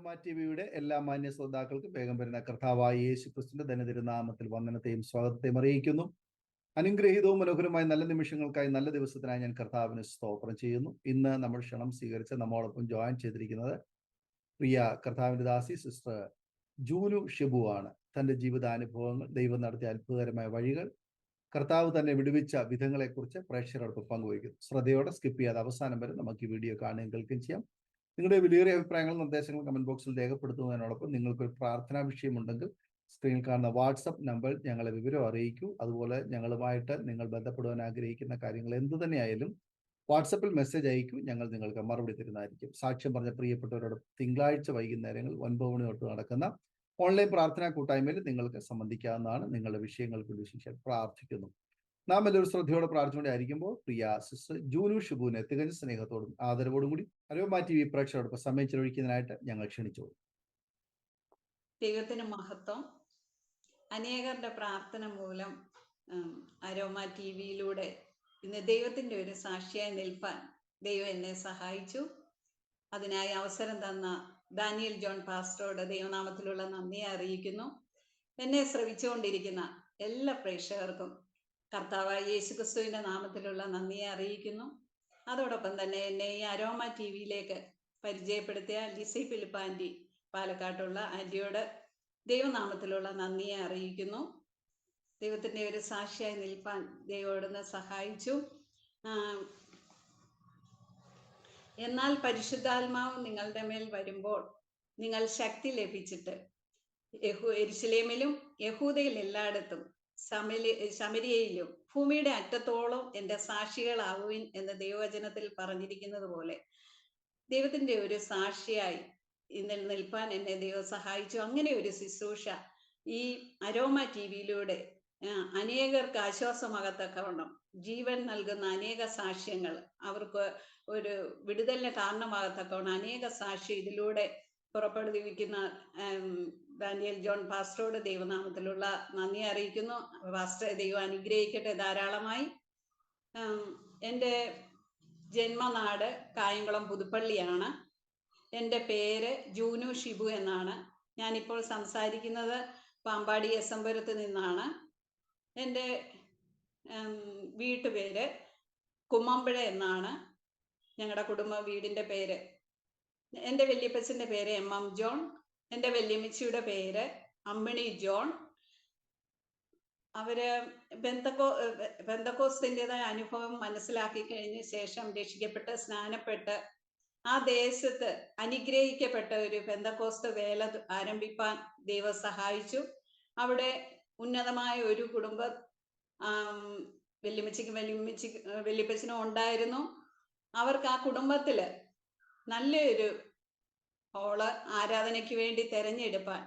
Aroma ടിവിയുടെ എല്ലാ മാന്യ ശ്രോതാക്കൾക്കും വേഗം വരുന്ന കർത്താവായ യേശു ക്രിസ്തുവിന്റെ ധനതിരുനാമത്തിൽ വന്ദനത്തെയും സ്വാഗതത്തെയും അറിയിക്കുന്നു. അനുഗ്രഹീതവും മനോഹരമായ നല്ല നിമിഷങ്ങൾക്കായി നല്ല ദിവസത്തിനായി ഞാൻ കർത്താവിന് സ്തോത്രം ചെയ്യുന്നു. ഇന്ന് നമ്മൾ ക്ഷണം സ്വീകരിച്ച് നമ്മോടൊപ്പം ജോയിൻ ചെയ്തിരിക്കുന്നത് പ്രിയ കർത്താവിന്റെ ദാസി സിസ്റ്റർ ജൂനു ഷിബു ആണ്. തന്റെ ജീവിതാനുഭവങ്ങൾ, ദൈവം നടത്തിയ അത്ഭുതകരമായ വഴികൾ, കർത്താവ് തന്നെ വിടുവിച്ച വിധങ്ങളെക്കുറിച്ച് പ്രേക്ഷകരോടൊപ്പം പങ്കുവയ്ക്കുന്നു. ശ്രദ്ധയോടെ സ്കിപ്പ് ചെയ്യാതെ അവസാനം വരെ നമുക്ക് ഈ വീഡിയോ കാണുകയും കേൾക്കുകയും ചെയ്യാം. നിങ്ങളുടെ വിലയേറിയ അഭിപ്രായങ്ങളും നിർദ്ദേശങ്ങളും കമന്റ് ബോക്സിൽ രേഖപ്പെടുത്തുന്നതിനോടൊപ്പം നിങ്ങൾക്കൊരു പ്രാർത്ഥനാ വിഷയമുണ്ടെങ്കിൽ സ്ക്രീനിൽ കാണുന്ന വാട്സപ്പ് നമ്പർ ഞങ്ങളെ വിവരം അറിയിക്കൂ. അതുപോലെ ഞങ്ങളുമായിട്ട് നിങ്ങൾ ബന്ധപ്പെടുവാൻ ആഗ്രഹിക്കുന്ന കാര്യങ്ങൾ എന്തു തന്നെയായാലും വാട്സപ്പിൽ മെസ്സേജ് അയക്കൂ. ഞങ്ങൾ നിങ്ങൾക്ക് മറുപടി തരുന്നതായിരിക്കും. സാക്ഷ്യം പറഞ്ഞ പ്രിയപ്പെട്ടവരോട് തിങ്കളാഴ്ച വൈകുന്നേരങ്ങൾ 9 മണി തൊട്ട് നടക്കുന്ന ഓൺലൈൻ പ്രാർത്ഥനാ കൂട്ടായ്മയിൽ നിങ്ങൾക്ക് സംബന്ധിക്കാവുന്നതാണ്. നിങ്ങളുടെ വിഷയങ്ങൾക്ക് വിശേഷിച്ച് പ്രാർത്ഥിക്കുന്നു. നാം എല്ലാവരും ശ്രദ്ധയോടെ പ്രാർത്ഥനയോടെയായിരിക്കുമ്പോൾ പ്രിയ സിസ്റ്റർ ജൂനു ഷിബുവിനെ തികഞ്ഞ സ്നേഹത്തോടും ആദരവോടും കൂടി അരോമ ടി വി പ്രേക്ഷകരോടൊപ്പം സമയം ചെലവഴിക്കുന്നതിനായിട്ട് ഞങ്ങൾ ക്ഷണിച്ചു. ദൈവത്തിന് മഹത്വം. അനേകരുടെ പ്രാർത്ഥന മൂലം അരോമ ടി വിയിലൂടെ ഇന്ന് ദൈവത്തിന്റെ ഒരു സാക്ഷിയായി നിൽപ്പാൻ ദൈവം എന്നെ സഹായിച്ചു. അതിനായി അവസരം തന്ന ഡാനിയൽ ജോൺ പാസ്റ്ററോട് ദൈവനാമത്തിലുള്ള നന്ദിയെ അറിയിക്കുന്നു. എന്നെ ശ്രവിച്ചുകൊണ്ടിരിക്കുന്ന എല്ലാ പ്രേക്ഷകർക്കും കർത്താവായ യേശുക്രിസ്തുവിന്റെ നാമത്തിലുള്ള നന്ദിയെ അറിയിക്കുന്നു. അതോടൊപ്പം തന്നെ എന്നെ ഈ അരോമ ടി വിയിലേക്ക് പരിചയപ്പെടുത്തിയ ലിസി ഫിലിപ്പ് ആന്റി, പാലക്കാട്ടുള്ള ആന്റിയോട് ദൈവനാമത്തിലുള്ള നന്ദിയെ അറിയിക്കുന്നു. ദൈവത്തിന്റെ ഒരു സാക്ഷിയായി നിൽപ്പാൻ ദൈവോടുന്ന് സഹായിച്ചു. എന്നാൽ പരിശുദ്ധാത്മാവ് നിങ്ങളുടെ മേൽ വരുമ്പോൾ നിങ്ങൾ ശക്തി ലഭിച്ചിട്ട് യെരൂശലേമിലും യഹൂദയിൽ എല്ലായിടത്തും ശമര്യയിലും ഭൂമിയുടെ അറ്റത്തോളം എൻ്റെ സാക്ഷികളാവുവിൻ എന്ന് ദൈവവചനത്തിൽ പറഞ്ഞിരിക്കുന്നത് പോലെ ദൈവത്തിന്റെ ഒരു സാക്ഷിയായി ഇന്നിൽ നിൽപ്പാൻ എന്നെ ദൈവം സഹായിച്ചു. അങ്ങനെ ഒരു ശുശ്രൂഷ ഈ അരോമ ടി വിയിലൂടെ അനേകർക്ക് ആശ്വാസമാകത്തക്കവണ്ണം ജീവൻ നൽകുന്ന അനേക സാക്ഷ്യങ്ങൾ, അവർക്ക് ഒരു വിടുതലിന് കാരണമാകത്തക്കവണ്ണം അനേക സാക്ഷി ഇതിലൂടെ പുറപ്പെടുവിക്കുന്ന ഡാനിയൽ ജോൺ പാസ്റ്ററോട് ദൈവനാമത്തിലുള്ള നന്ദി അറിയിക്കുന്നു. പാസ്റ്റർ ദൈവം അനുഗ്രഹിക്കട്ടെ ധാരാളമായി. എൻ്റെ ജന്മനാട് കായംകുളം പുതുപ്പള്ളിയാണ്. എൻ്റെ പേര് ജൂനു ഷിബു എന്നാണ്. ഞാനിപ്പോൾ സംസാരിക്കുന്നത് പാമ്പാടി എസംപുരത്ത് നിന്നാണ്. എൻ്റെ വീട്ടുപേര് കുമ്മമ്പുഴ എന്നാണ് ഞങ്ങളുടെ കുടുംബ വീടിൻ്റെ പേര്. എൻ്റെ വല്യപ്പച്ചൻ്റെ പേര് MM ജോൺ. എൻ്റെ വല്യമ്മച്ചിയുടെ പേര് അമ്മിണി ജോൺ. അവര് പെന്തക്കോസ്തിൻ്റെതായ അനുഭവം മനസ്സിലാക്കി കഴിഞ്ഞ ശേഷം രക്ഷിക്കപ്പെട്ട് സ്നാനപ്പെട്ട് ആ ദേശത്ത് അനുഗ്രഹിക്കപ്പെട്ട ഒരു പെന്തക്കോസ്ത് വേല ആരംഭിപ്പാൻ ദൈവം സഹായിച്ചു. അവിടെ ഉന്നതമായ ഒരു കുടുംബം വല്യപ്പച്ചനും ഉണ്ടായിരുന്നു. അവർക്ക് ആ കുടുംബത്തില് നല്ലൊരു ഹോള് ആരാധനയ്ക്ക് വേണ്ടി തെരഞ്ഞെടുപ്പാൻ,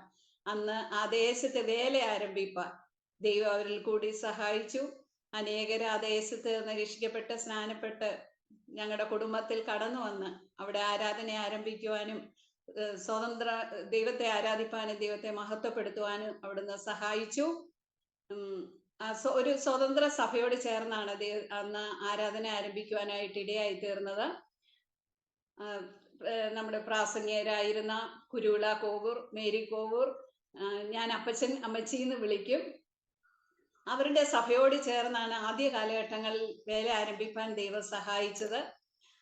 അന്ന് ആ ദേശത്ത് വേല ആരംഭിപ്പാൻ ദൈവം അവരിൽ കൂടി സഹായിച്ചു. അനേകർ ആ ദേശത്ത് നിന്ന് രക്ഷിക്കപ്പെട്ട് സ്നാനപ്പെട്ട് ഞങ്ങളുടെ കുടുംബത്തിൽ കടന്നു വന്ന് അവിടെ ആരാധന ആരംഭിക്കുവാനും സ്വതന്ത്ര ദൈവത്തെ ആരാധിപ്പാനും ദൈവത്തെ മഹത്വപ്പെടുത്തുവാനും അവിടുന്ന് സഹായിച്ചു. ഒരു സ്വതന്ത്ര സഭയോട് ചേർന്നാണ് അന്ന് ആരാധന ആരംഭിക്കുവാനായിട്ട് ഇടയായി തീർന്നത്. നമ്മുടെ പ്രാസംഗികരായിരുന്ന കുരുവിള കോവൂർ, മേരി കോവൂർ, ഞാൻ അപ്പച്ചൻ അമ്മച്ചി എന്ന് വിളിക്കും, അവരുടെ സഭയോട് ചേർന്നാണ് ആദ്യ കാലഘട്ടങ്ങളിൽ വേല ആരംഭിക്കാൻ ദൈവം സഹായിച്ചത്.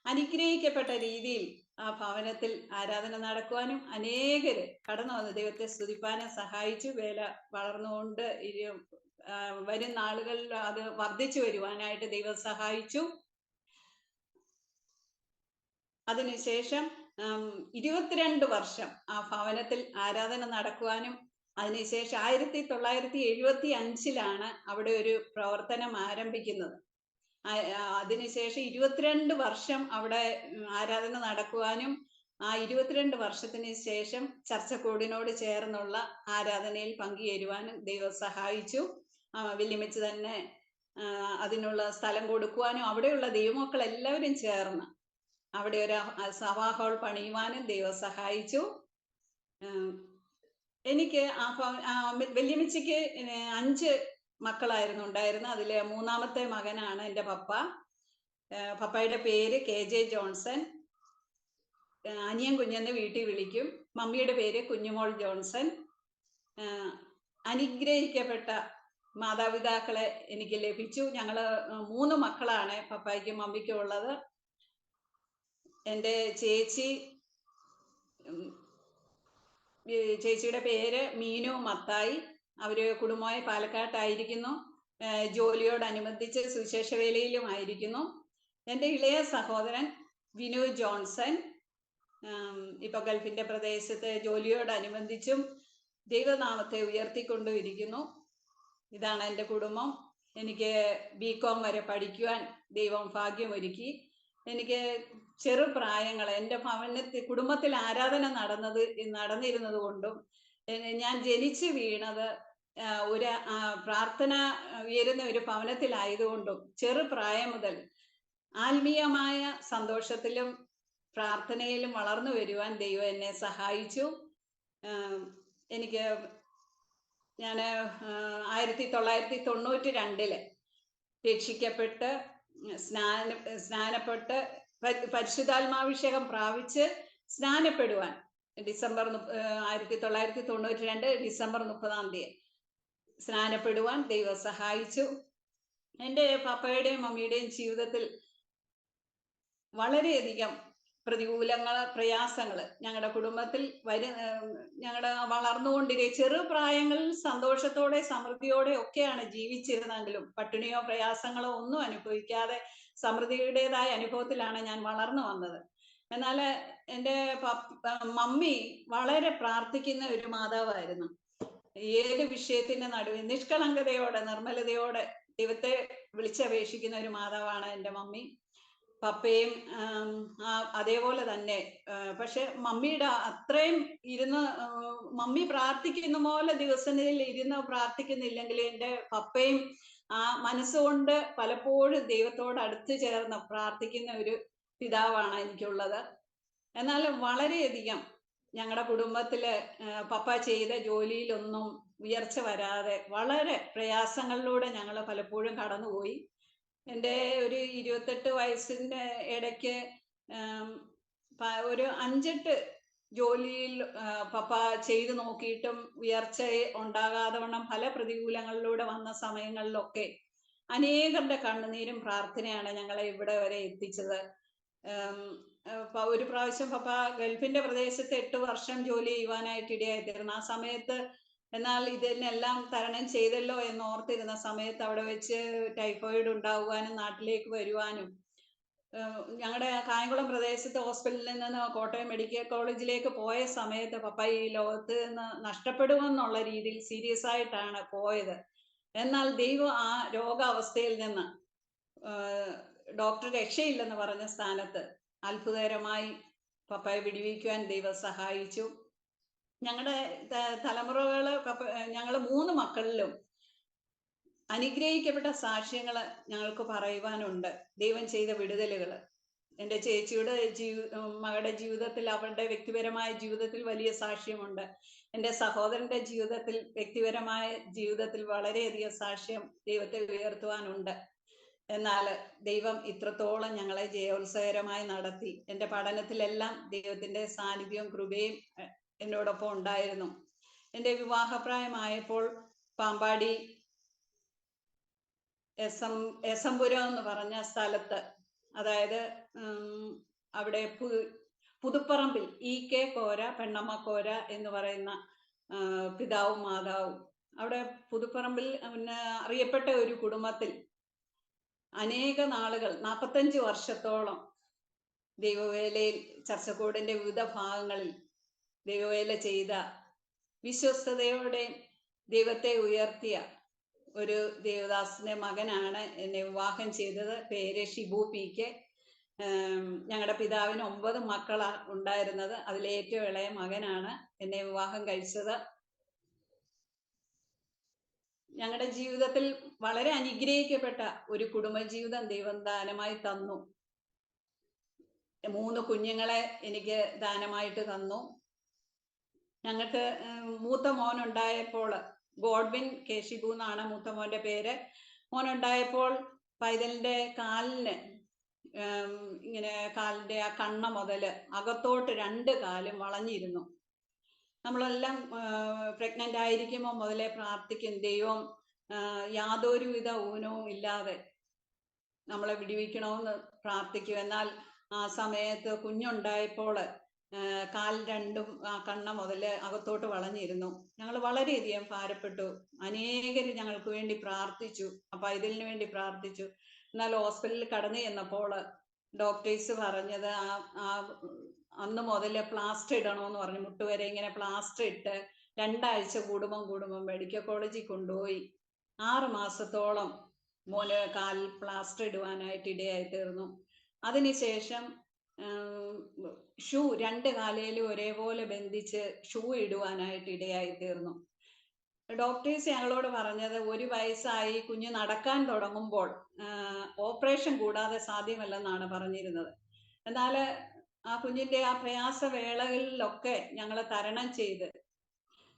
അനുഗ്രഹിക്കപ്പെട്ട രീതിയിൽ ആ ഭവനത്തിൽ ആരാധന നടക്കുവാനും അനേകര് കടന്നു വന്ന് ദൈവത്തെ സ്തുതിപ്പാനും സഹായിച്ചു. വേല വളർന്നുകൊണ്ട് വരും നാളുകളിൽ അത് വർദ്ധിച്ചു വരുവാനായിട്ട് ദൈവം സഹായിച്ചു. അതിനുശേഷം 22 വർഷം ആ ഭവനത്തിൽ ആരാധന നടക്കുവാനും അതിനുശേഷം 1975 അവിടെ ഒരു പ്രവർത്തനം ആരംഭിക്കുന്നത്. അതിനുശേഷം 22 വർഷം അവിടെ ആരാധന നടക്കുവാനും ആ 22 വർഷത്തിന് ശേഷം ചർച്ചക്കൂടിനോട് ചേർന്നുള്ള ആരാധനയിൽ പങ്കുചേരുവാനും ദൈവം സഹായിച്ചു. വല്യമ്മച്ച് തന്നെ അതിനുള്ള സ്ഥലം കൊടുക്കുവാനും അവിടെയുള്ള ദൈവമക്കൾ എല്ലാവരും ചേർന്ന് അവിടെ ഒരു സഭാ ഹാൾ പണിയുവാനും ദൈവം സഹായിച്ചു. എനിക്ക് വല്യമ്മച്ചിക്ക് 5 മക്കളായിരുന്നു ഉണ്ടായിരുന്നത്. അതിലെ 3ാമത്തെ മകനാണ് എൻ്റെ പപ്പ. പപ്പയുടെ പേര് KJ ജോൺസൺ. അനിയൻ കുഞ്ഞെന്ന് വീട്ടിൽ വിളിക്കും. മമ്മിയുടെ പേര് കുഞ്ഞുമോൾ ജോൺസൺ. അനുഗ്രഹിക്കപ്പെട്ട മാതാപിതാക്കളെ എനിക്ക് ലഭിച്ചു. ഞങ്ങൾ 3 മക്കളാണ് പപ്പായ്ക്കും മമ്മിക്കും ഉള്ളത്. എൻ്റെ ചേച്ചിയുടെ പേര് മീനു മത്തായി. അവര് കുടുംബമായി പാലക്കാട്ടായിരിക്കുന്നു. ജോലിയോടനുബന്ധിച്ച് സുവിശേഷ വേലയിലുമായിരിക്കുന്നു. എൻ്റെ ഇളയ സഹോദരൻ വിനു ജോൺസൺ ഇപ്പൊ ഗൾഫിന്റെ പ്രദേശത്ത് ജോലിയോടനുബന്ധിച്ചും ദൈവനാമത്തെ ഉയർത്തിക്കൊണ്ടുമിരിക്കുന്നു. ഇതാണ് എൻ്റെ കുടുംബം. എനിക്ക് BCom വരെ പഠിക്കുവാൻ ദൈവം ഭാഗ്യമൊരുക്കി. എനിക്ക് ചെറുപ്രായങ്ങൾ എൻ്റെ കുടുംബത്തിൽ ആരാധന നടന്നിരുന്നത് കൊണ്ടും ഞാൻ ജനിച്ചു വീണത് ഒരു പ്രാർത്ഥന ഉയരുന്ന ഒരു ഭവനത്തിലായതുകൊണ്ടും ചെറുപ്രായം മുതൽ ആത്മീയമായ സന്തോഷത്തിലും പ്രാർത്ഥനയിലും വളർന്നു വരുവാൻ ദൈവം എന്നെ സഹായിച്ചു. ഞാൻ 1992 രക്ഷിക്കപ്പെട്ട് സ്നാനപ്പെട്ട് പരിശുദ്ധാത്മാഭിഷേകം പ്രാപിച്ച് സ്നാനപ്പെടുവാൻ 1992 ഡിസംബർ 30 സ്നാനപ്പെടുവാൻ ദൈവം സഹായിച്ചു. എൻ്റെ പപ്പയുടെയും മമ്മിയുടെയും ജീവിതത്തിൽ വളരെയധികം പ്രതികൂലങ്ങൾ, പ്രയാസങ്ങൾ ഞങ്ങളുടെ കുടുംബത്തിൽ ഞങ്ങളുടെ വളർന്നുകൊണ്ടിരിക്കുക ചെറുപ്രായങ്ങളിൽ സന്തോഷത്തോടെ സമൃദ്ധിയോടെ ഒക്കെയാണ് ജീവിച്ചിരുന്നെങ്കിലും പട്ടിണിയോ പ്രയാസങ്ങളോ ഒന്നും അനുഭവിക്കാതെ സമൃദ്ധിയുടേതായ അനുഭവത്തിലാണ് ഞാൻ വളർന്നു വന്നത്. എന്നാൽ എൻ്റെ മമ്മി വളരെ പ്രാർത്ഥിക്കുന്ന ഒരു മാതാവായിരുന്നു. ഏത് വിഷയത്തിന്റെ നടുവിൽ നിഷ്കളങ്കതയോടെ നിർമ്മലതയോടെ ദൈവത്തെ വിളിച്ചപേക്ഷിക്കുന്ന ഒരു മാതാവാണ് എൻ്റെ മമ്മി. പപ്പയും അതേപോലെ തന്നെ. പക്ഷെ മമ്മിയുടെ അത്രയും മമ്മി പ്രാർത്ഥിക്കുന്ന പോലെ ദിവസങ്ങളിൽ ഇരുന്ന് പ്രാർത്ഥിക്കുന്നില്ലെങ്കിൽ എൻ്റെ പപ്പയും ആ മനസ്സുകൊണ്ട് പലപ്പോഴും ദൈവത്തോട് അടുത്ത് ചേർന്ന് പ്രാർത്ഥിക്കുന്ന ഒരു പിതാവാണ് എനിക്കുള്ളത്. എന്നാൽ വളരെയധികം ഞങ്ങളുടെ കുടുംബത്തില് പപ്പ ചെയ്ത ജോലിയിലൊന്നും ഉയർച്ച വരാതെ വളരെ പ്രയാസങ്ങളിലൂടെ ഞങ്ങൾ പലപ്പോഴും കടന്നുപോയി. എൻ്റെ ഒരു 28 വയസ്സിൻ്റെ ഇടയ്ക്ക് ഒരു 5-8 ജോലിയിൽ പപ്പ ചെയ്തു നോക്കിയിട്ടും ഉയർച്ച ഉണ്ടാകാതെ വണ്ണം പല പ്രതികൂലങ്ങളിലൂടെ വന്ന സമയങ്ങളിലൊക്കെ അനേകരുടെ കണ്ണുനീരും പ്രാർത്ഥനയാണ് ഞങ്ങളെ ഇവിടെ വരെ എത്തിച്ചത്. ഒരു പ്രാവശ്യം പപ്പ ഗൾഫിന്റെ പ്രദേശത്ത് 8 വർഷം ജോലി ചെയ്യുവാനായിട്ട് ഇടയായിത്തീർന്നു. ആ സമയത്ത് എന്നാൽ ഇതിനെല്ലാം തരണം ചെയ്തല്ലോ എന്ന് ഓർത്തിരുന്ന സമയത്ത് അവിടെ വെച്ച് ടൈഫോയിഡ് ഉണ്ടാകുവാനും നാട്ടിലേക്ക് വരുവാനും ഞങ്ങളുടെ കായംകുളം പ്രദേശത്ത് ഹോസ്പിറ്റലിൽ നിന്ന് കോട്ടയം മെഡിക്കൽ കോളേജിലേക്ക് പോയ സമയത്ത് പപ്പ ഈ ലോകത്ത് നിന്ന് നഷ്ടപ്പെടുമെന്നുള്ള രീതിയിൽ സീരിയസ് ആയിട്ടാണ് പോയത്. എന്നാൽ ദൈവം ആ രോഗാവസ്ഥയിൽ നിന്ന് ഡോക്ടർ രക്ഷയില്ലെന്ന് പറഞ്ഞ സ്ഥാനത്ത് അത്ഭുതകരമായി പപ്പയെ വിടുവിക്കുവാൻ ദൈവം സഹായിച്ചു. ഞങ്ങളുടെ തലമുറകള് ഞങ്ങൾ 3 മക്കളിലും അനുഗ്രഹിക്കപ്പെട്ട സാക്ഷ്യങ്ങൾ ഞങ്ങൾക്ക് പറയുവാനുണ്ട്. ദൈവം ചെയ്ത വിടുതലുകൾ. എൻ്റെ ചേച്ചിയുടെ മകളുടെ ജീവിതത്തിൽ, അവരുടെ വ്യക്തിപരമായ ജീവിതത്തിൽ വലിയ സാക്ഷ്യമുണ്ട്. എൻ്റെ സഹോദരന്റെ ജീവിതത്തിൽ, വ്യക്തിപരമായ ജീവിതത്തിൽ വളരെയധികം സാക്ഷ്യം ദൈവത്തെ ഉയർത്തുവാനുണ്ട്. എന്നാൽ ദൈവം ഇത്രത്തോളം ഞങ്ങളെ ജയോത്സവകരമായി നടത്തി. എൻ്റെ പഠനത്തിലെല്ലാം ദൈവത്തിന്റെ സാന്നിധ്യവും കൃപയും എന്നോടൊപ്പം ഉണ്ടായിരുന്നു. എൻ്റെ വിവാഹപ്രായമായപ്പോൾ പാമ്പാടി എസംപുരം എന്ന് പറഞ്ഞ സ്ഥലത്ത്, അതായത് അവിടെ പുതുപ്പറമ്പിൽ EK കോര, പെണ്ണമ്മ കോര എന്ന് പറയുന്ന പിതാവും മാതാവും, അവിടെ പുതുപ്പറമ്പിൽ അറിയപ്പെട്ട ഒരു കുടുംബത്തിൽ അനേക നാളുകൾ 45 വർഷത്തോളം ദൈവവേലയിൽ ചർച്ചക്കോടിന്റെ വിവിധ ഭാഗങ്ങളിൽ ദൈവവേല ചെയ്ത, വിശ്വസ്തയോടെ ദൈവത്തെ ഉയർത്തിയ ഒരു ദേവദാസിന്റെ മകനാണ് എന്നെ വിവാഹം ചെയ്തത്. പേര് ഷിബു PK. ഞങ്ങളുടെ പിതാവിന് 9 മക്കളാണ് ഉണ്ടായിരുന്നത്. അതിലേറ്റവും ഇളയ മകനാണ് എന്നെ വിവാഹം കഴിച്ചത്. ഞങ്ങളുടെ ജീവിതത്തിൽ വളരെ അനുഗ്രഹിക്കപ്പെട്ട ഒരു കുടുംബജീവിതം ദൈവം ദാനമായി തന്നു. 3 കുഞ്ഞുങ്ങളെ എനിക്ക് ദാനമായിട്ട് തന്നു. ഞങ്ങൾക്ക് മൂത്ത മോനുണ്ടായപ്പോൾ, ഗോഡ്വിൻ K. ഷിബു എന്നാണ് മൂത്ത മോന്റെ പേര്. മോനുണ്ടായപ്പോൾ പൈതലിന്റെ കാലിന് ഇങ്ങനെ കാലിന്റെ ആ കണ്ണ മുതല് അകത്തോട്ട് 2 കാലും വളഞ്ഞിരുന്നു. നമ്മളെല്ലാം പ്രഗ്നന്റ് ആയിരിക്കുമ്പോൾ മുതലേ പ്രാർത്ഥിക്കും, ദൈവം യാതൊരുവിധ ഊനവും ഇല്ലാതെ നമ്മളെ വിടുവിക്കണമെന്ന് പ്രാർത്ഥിക്കും. എന്നാൽ ആ സമയത്ത് കുഞ്ഞുണ്ടായപ്പോൾ കാൽ രണ്ടും ആ കണ്ണ മുതല് അകത്തോട്ട് വളഞ്ഞിരുന്നു. ഞങ്ങൾ വളരെയധികം ഭാരപ്പെട്ടു. അനേകര് ഞങ്ങൾക്ക് വേണ്ടി പ്രാർത്ഥിച്ചു, അപ്പൊ ഇതിന് വേണ്ടി പ്രാർത്ഥിച്ചു. എന്നാൽ ഹോസ്പിറ്റലിൽ കടന്നു ചെന്നപ്പോൾ ഡോക്ടേഴ്സ് പറഞ്ഞത് അന്ന് മുതൽ പ്ലാസ്റ്റർ ഇടണമെന്ന് പറഞ്ഞു. മുട്ടുവരെ ഇങ്ങനെ പ്ലാസ്റ്റർ ഇട്ട് 2 ആഴ്ച കൂടുമ്പം മെഡിക്കൽ കോളേജിൽ കൊണ്ടുപോയി 6 മാസത്തോളം മോന് കാലിൽ പ്ലാസ്റ്റർ ഇടുവാനായിട്ട് ഇടയായി തീർന്നു. അതിനുശേഷം ഷൂ 2 കാലിലും ഒരേപോലെ ബന്ധിച്ച് ഷൂ ഇടുവാനായിട്ട് ഇടയായി തീർന്നു. ഡോക്ടേഴ്സ് ഞങ്ങളോട് പറഞ്ഞത് 1 വയസ്സായി കുഞ്ഞ് നടക്കാൻ തുടങ്ങുമ്പോൾ ഓപ്പറേഷൻ കൂടാതെ സാധ്യമല്ലെന്നാണ് പറഞ്ഞിരുന്നത്. എന്നാൽ ആ കുഞ്ഞിന്റെ ആ പ്രയാസവേളകളിലൊക്കെ ഞങ്ങൾ തരണം ചെയ്ത്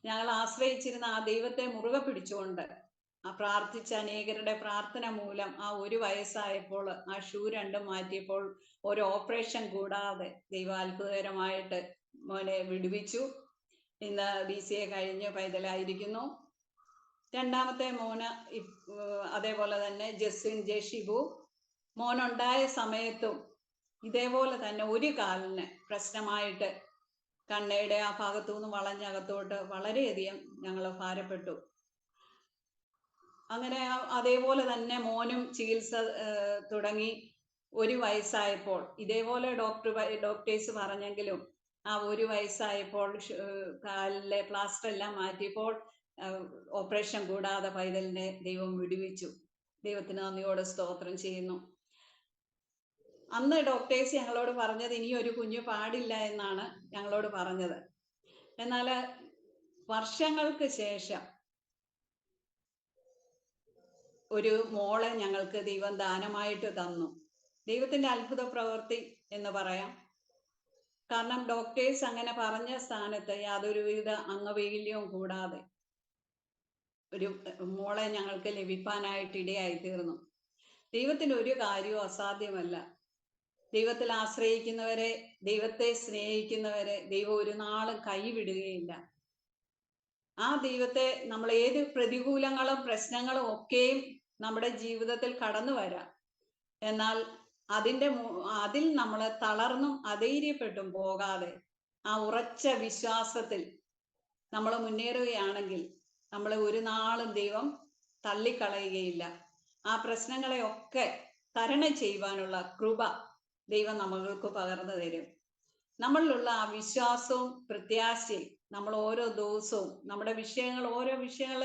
ഞങ്ങൾ ആശ്രയിച്ചിരുന്ന ആ ദൈവത്തെ മുറുകെ പിടിച്ചുകൊണ്ട് പ്രാർത്ഥിച്ച അനേകരുടെ പ്രാർത്ഥന മൂലം ആ 1 വയസ്സായപ്പോൾ ആ ഷൂ 2 മാറ്റിയപ്പോൾ ഒരു ഓപ്പറേഷൻ കൂടാതെ ദൈവം അത്ഭുതകരമായിട്ട് മോനെ വിടുവിച്ചു. ഇന്ന് BCA കഴിഞ്ഞ് പൈതലായിരിക്കുന്നു. രണ്ടാമത്തെ മോന് അതേപോലെ തന്നെ ജസ്വിൻ ഷിബു. മോനുണ്ടായ സമയത്തും ഇതേപോലെ തന്നെ 1 കാലിന് പ്രശ്നമായിട്ട് കണ്ണയുടെ ആ ഭാഗത്തു നിന്ന് വളഞ്ഞകത്തോട്ട് വളരെയധികം ഞങ്ങൾ ഭാരപ്പെട്ടു. അങ്ങനെ അതേപോലെ തന്നെ മോനും ചികിത്സ തുടങ്ങി. 1 വയസ്സായപ്പോൾ ഇതേപോലെ ഡോക്ടേഴ്സ് പറഞ്ഞെങ്കിലും ആ 1 വയസ്സായപ്പോൾ കാലിലെ പ്ലാസ്റ്റർ എല്ലാം മാറ്റിയപ്പോൾ ഓപ്പറേഷൻ കൂടാതെ പൈതലിനെ ദൈവം വിടുവിച്ചു. ദൈവത്തിന് നന്ദിയോടെ സ്തോത്രം ചെയ്യുന്നു. അന്ന് ഡോക്ടേഴ്സ് ഞങ്ങളോട് പറഞ്ഞത് ഇനി ഒരു കുഞ്ഞു പാടില്ല എന്നാണ് ഞങ്ങളോട് പറഞ്ഞത്. എന്നാൽ വർഷങ്ങൾക്ക് ശേഷം ഒരു മോളെ ഞങ്ങൾക്ക് ദൈവം ദാനമായിട്ട് തന്നു. ദൈവത്തിന്റെ അത്ഭുത പ്രവൃത്തി എന്ന് പറയാം. കാരണം ഡോക്ടേഴ്സ് അങ്ങനെ പറഞ്ഞ സ്ഥാനത്ത് യാതൊരുവിധ അംഗവൈകല്യവും കൂടാതെ ഒരു മോളെ ഞങ്ങൾക്ക് ലഭിക്കാനായിട്ട് ഇടയായി തീർന്നു. ദൈവത്തിന് ഒരു കാര്യവും അസാധ്യമല്ല. ദൈവത്തിൽ ആശ്രയിക്കുന്നവരെ, ദൈവത്തെ സ്നേഹിക്കുന്നവരെ ദൈവം ഒരു നാളും കൈവിടുകയില്ല. ആ ദൈവത്തെ നമ്മൾ ഏത് പ്രതികൂലങ്ങളും പ്രശ്നങ്ങളും ഒക്കെയും നമ്മുടെ ജീവിതത്തിൽ കടന്നു വരാം. എന്നാൽ അതിൽ നമ്മൾ തളർന്നും അധൈര്യപ്പെട്ടും പോകാതെ ആ ഉറച്ച വിശ്വാസത്തിൽ നമ്മൾ മുന്നേറുകയാണെങ്കിൽ നമ്മളെ ഒരു നാളും ദൈവം തള്ളിക്കളയുകയില്ല. ആ പ്രശ്നങ്ങളെ ഒക്കെ തരണം ചെയ്യുവാനുള്ള കൃപ ദൈവം നമ്മൾക്ക് പകർന്നു തരും. നമ്മളിലുള്ള ആ വിശ്വാസവും പ്രത്യാശയും നമ്മൾ ഓരോ ദിവസവും നമ്മുടെ ഓരോ വിഷയങ്ങൾ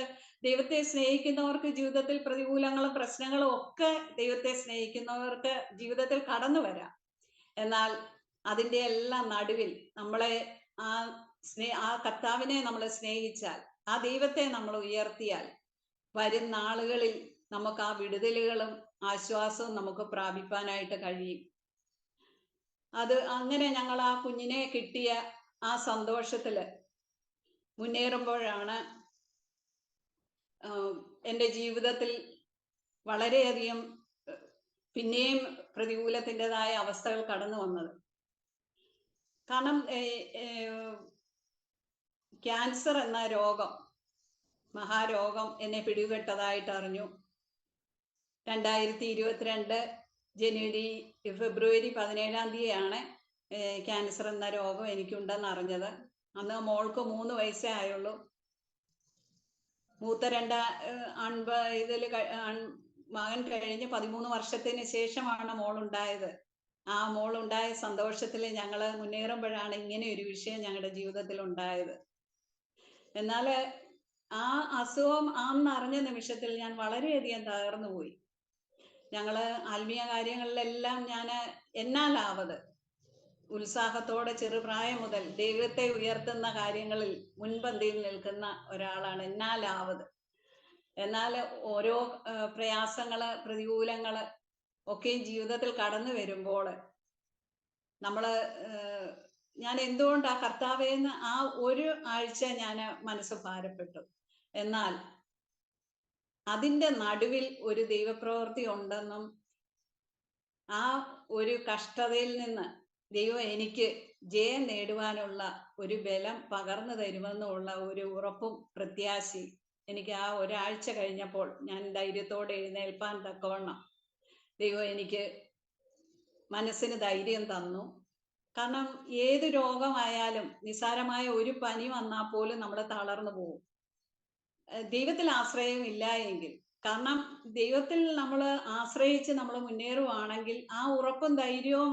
ദൈവത്തെ സ്നേഹിക്കുന്നവർക്ക് ജീവിതത്തിൽ പ്രതികൂലങ്ങളും പ്രശ്നങ്ങളും ഒക്കെ ദൈവത്തെ സ്നേഹിക്കുന്നവർക്ക് ജീവിതത്തിൽ കടന്നു വരാം. എന്നാൽ അതിൻ്റെ എല്ലാം നടുവിൽ നമ്മളെ ആ കർത്താവിനെ നമ്മൾ സ്നേഹിച്ചാൽ, ആ ദൈവത്തെ നമ്മൾ ഉയർത്തിയാൽ വരും നാളുകളിൽ നമുക്ക് ആ വിടുതലുകളും ആശ്വാസവും നമുക്ക് പ്രാപിക്കാനായിട്ട് കഴിയും. അങ്ങനെ ഞങ്ങൾ ആ കുഞ്ഞിനെ കിട്ടിയ ആ സന്തോഷത്തില് മുന്നേറുമ്പോഴാണ് എൻ്റെ ജീവിതത്തിൽ വളരെയധികം പിന്നെയും പ്രതികൂലത്തിൻ്റെതായ അവസ്ഥകൾ കടന്നു വന്നത്. കാരണം ക്യാൻസർ എന്ന മഹാരോഗം എന്നെ പിടിപെട്ടതായിട്ട് അറിഞ്ഞു. 2022 ഫെബ്രുവരി 17-ാം തീയതിയാണ് ക്യാൻസർ എന്ന രോഗം എനിക്കുണ്ടെന്ന് അറിഞ്ഞത്. അന്ന് മോൾക്ക് 3 വയസ്സേ ആയുള്ളൂ. മൂത്ത 2 മകൻ കഴിഞ്ഞ് 13 വർഷത്തിന് ശേഷമാണ് മോളുണ്ടായത്. ആ മോളുണ്ടായ സന്തോഷത്തിൽ ഞങ്ങൾ മുന്നേറുമ്പോഴാണ് ഇങ്ങനെ ഒരു വിഷയം ഞങ്ങളുടെ ജീവിതത്തിൽ ഉണ്ടായത്. എന്നാൽ ആ അസുഖം അറിഞ്ഞ നിമിഷത്തിൽ ഞാൻ വളരെയധികം തകർന്നു പോയി. ഞങ്ങള് ആത്മീയ കാര്യങ്ങളിലെല്ലാം ഞാൻ എന്നാലാവത് ഉത്സാഹത്തോടെ ചെറുപ്രായം മുതൽ ദൈവത്തെ ഉയർത്തുന്ന കാര്യങ്ങളിൽ മുൻപന്തിയിൽ നിൽക്കുന്ന ഒരാളാണ് എന്നാലാവത്. എന്നാൽ ഓരോ പ്രയാസങ്ങള്, പ്രതികൂലങ്ങള് ഒക്കെ ജീവിതത്തിൽ കടന്നു വരുമ്പോൾ ഞാൻ എന്തുകൊണ്ട് ആ കർത്താവേന്ന് ആ 1 ആഴ്ച ഞാൻ മനസ്സ് ഭാരപ്പെട്ടു. എന്നാൽ അതിൻ്റെ നടുവിൽ ഒരു ദൈവപ്രവൃത്തി ഉണ്ടെന്നും ആ ഒരു കഷ്ടതയിൽ നിന്ന് ദൈവം എനിക്ക് ജയം നേടുവാനുള്ള ഒരു ബലം പകർന്നു തരുമെന്നുള്ള ഒരു ഉറപ്പും പ്രത്യാശയും എനിക്ക് ആ ഒരാഴ്ച കഴിഞ്ഞപ്പോൾ ഞാൻ ധൈര്യത്തോടെ എഴുന്നേൽപ്പാൻ തക്കവണ്ണം ദൈവം എനിക്ക് മനസ്സിന് ധൈര്യം തന്നു. കാരണം ഏത് രോഗമായാലും നിസ്സാരമായ ഒരു പനി വന്നാൽ പോലും നമ്മൾ തളർന്നു പോകും, ദൈവത്തിൽ ആശ്രയം ഇല്ല എങ്കിൽ. കാരണം ദൈവത്തിൽ നമ്മൾ ആശ്രയിച്ച് നമ്മൾ മുന്നേറുവാണെങ്കിൽ ആ ഉറപ്പും ധൈര്യവും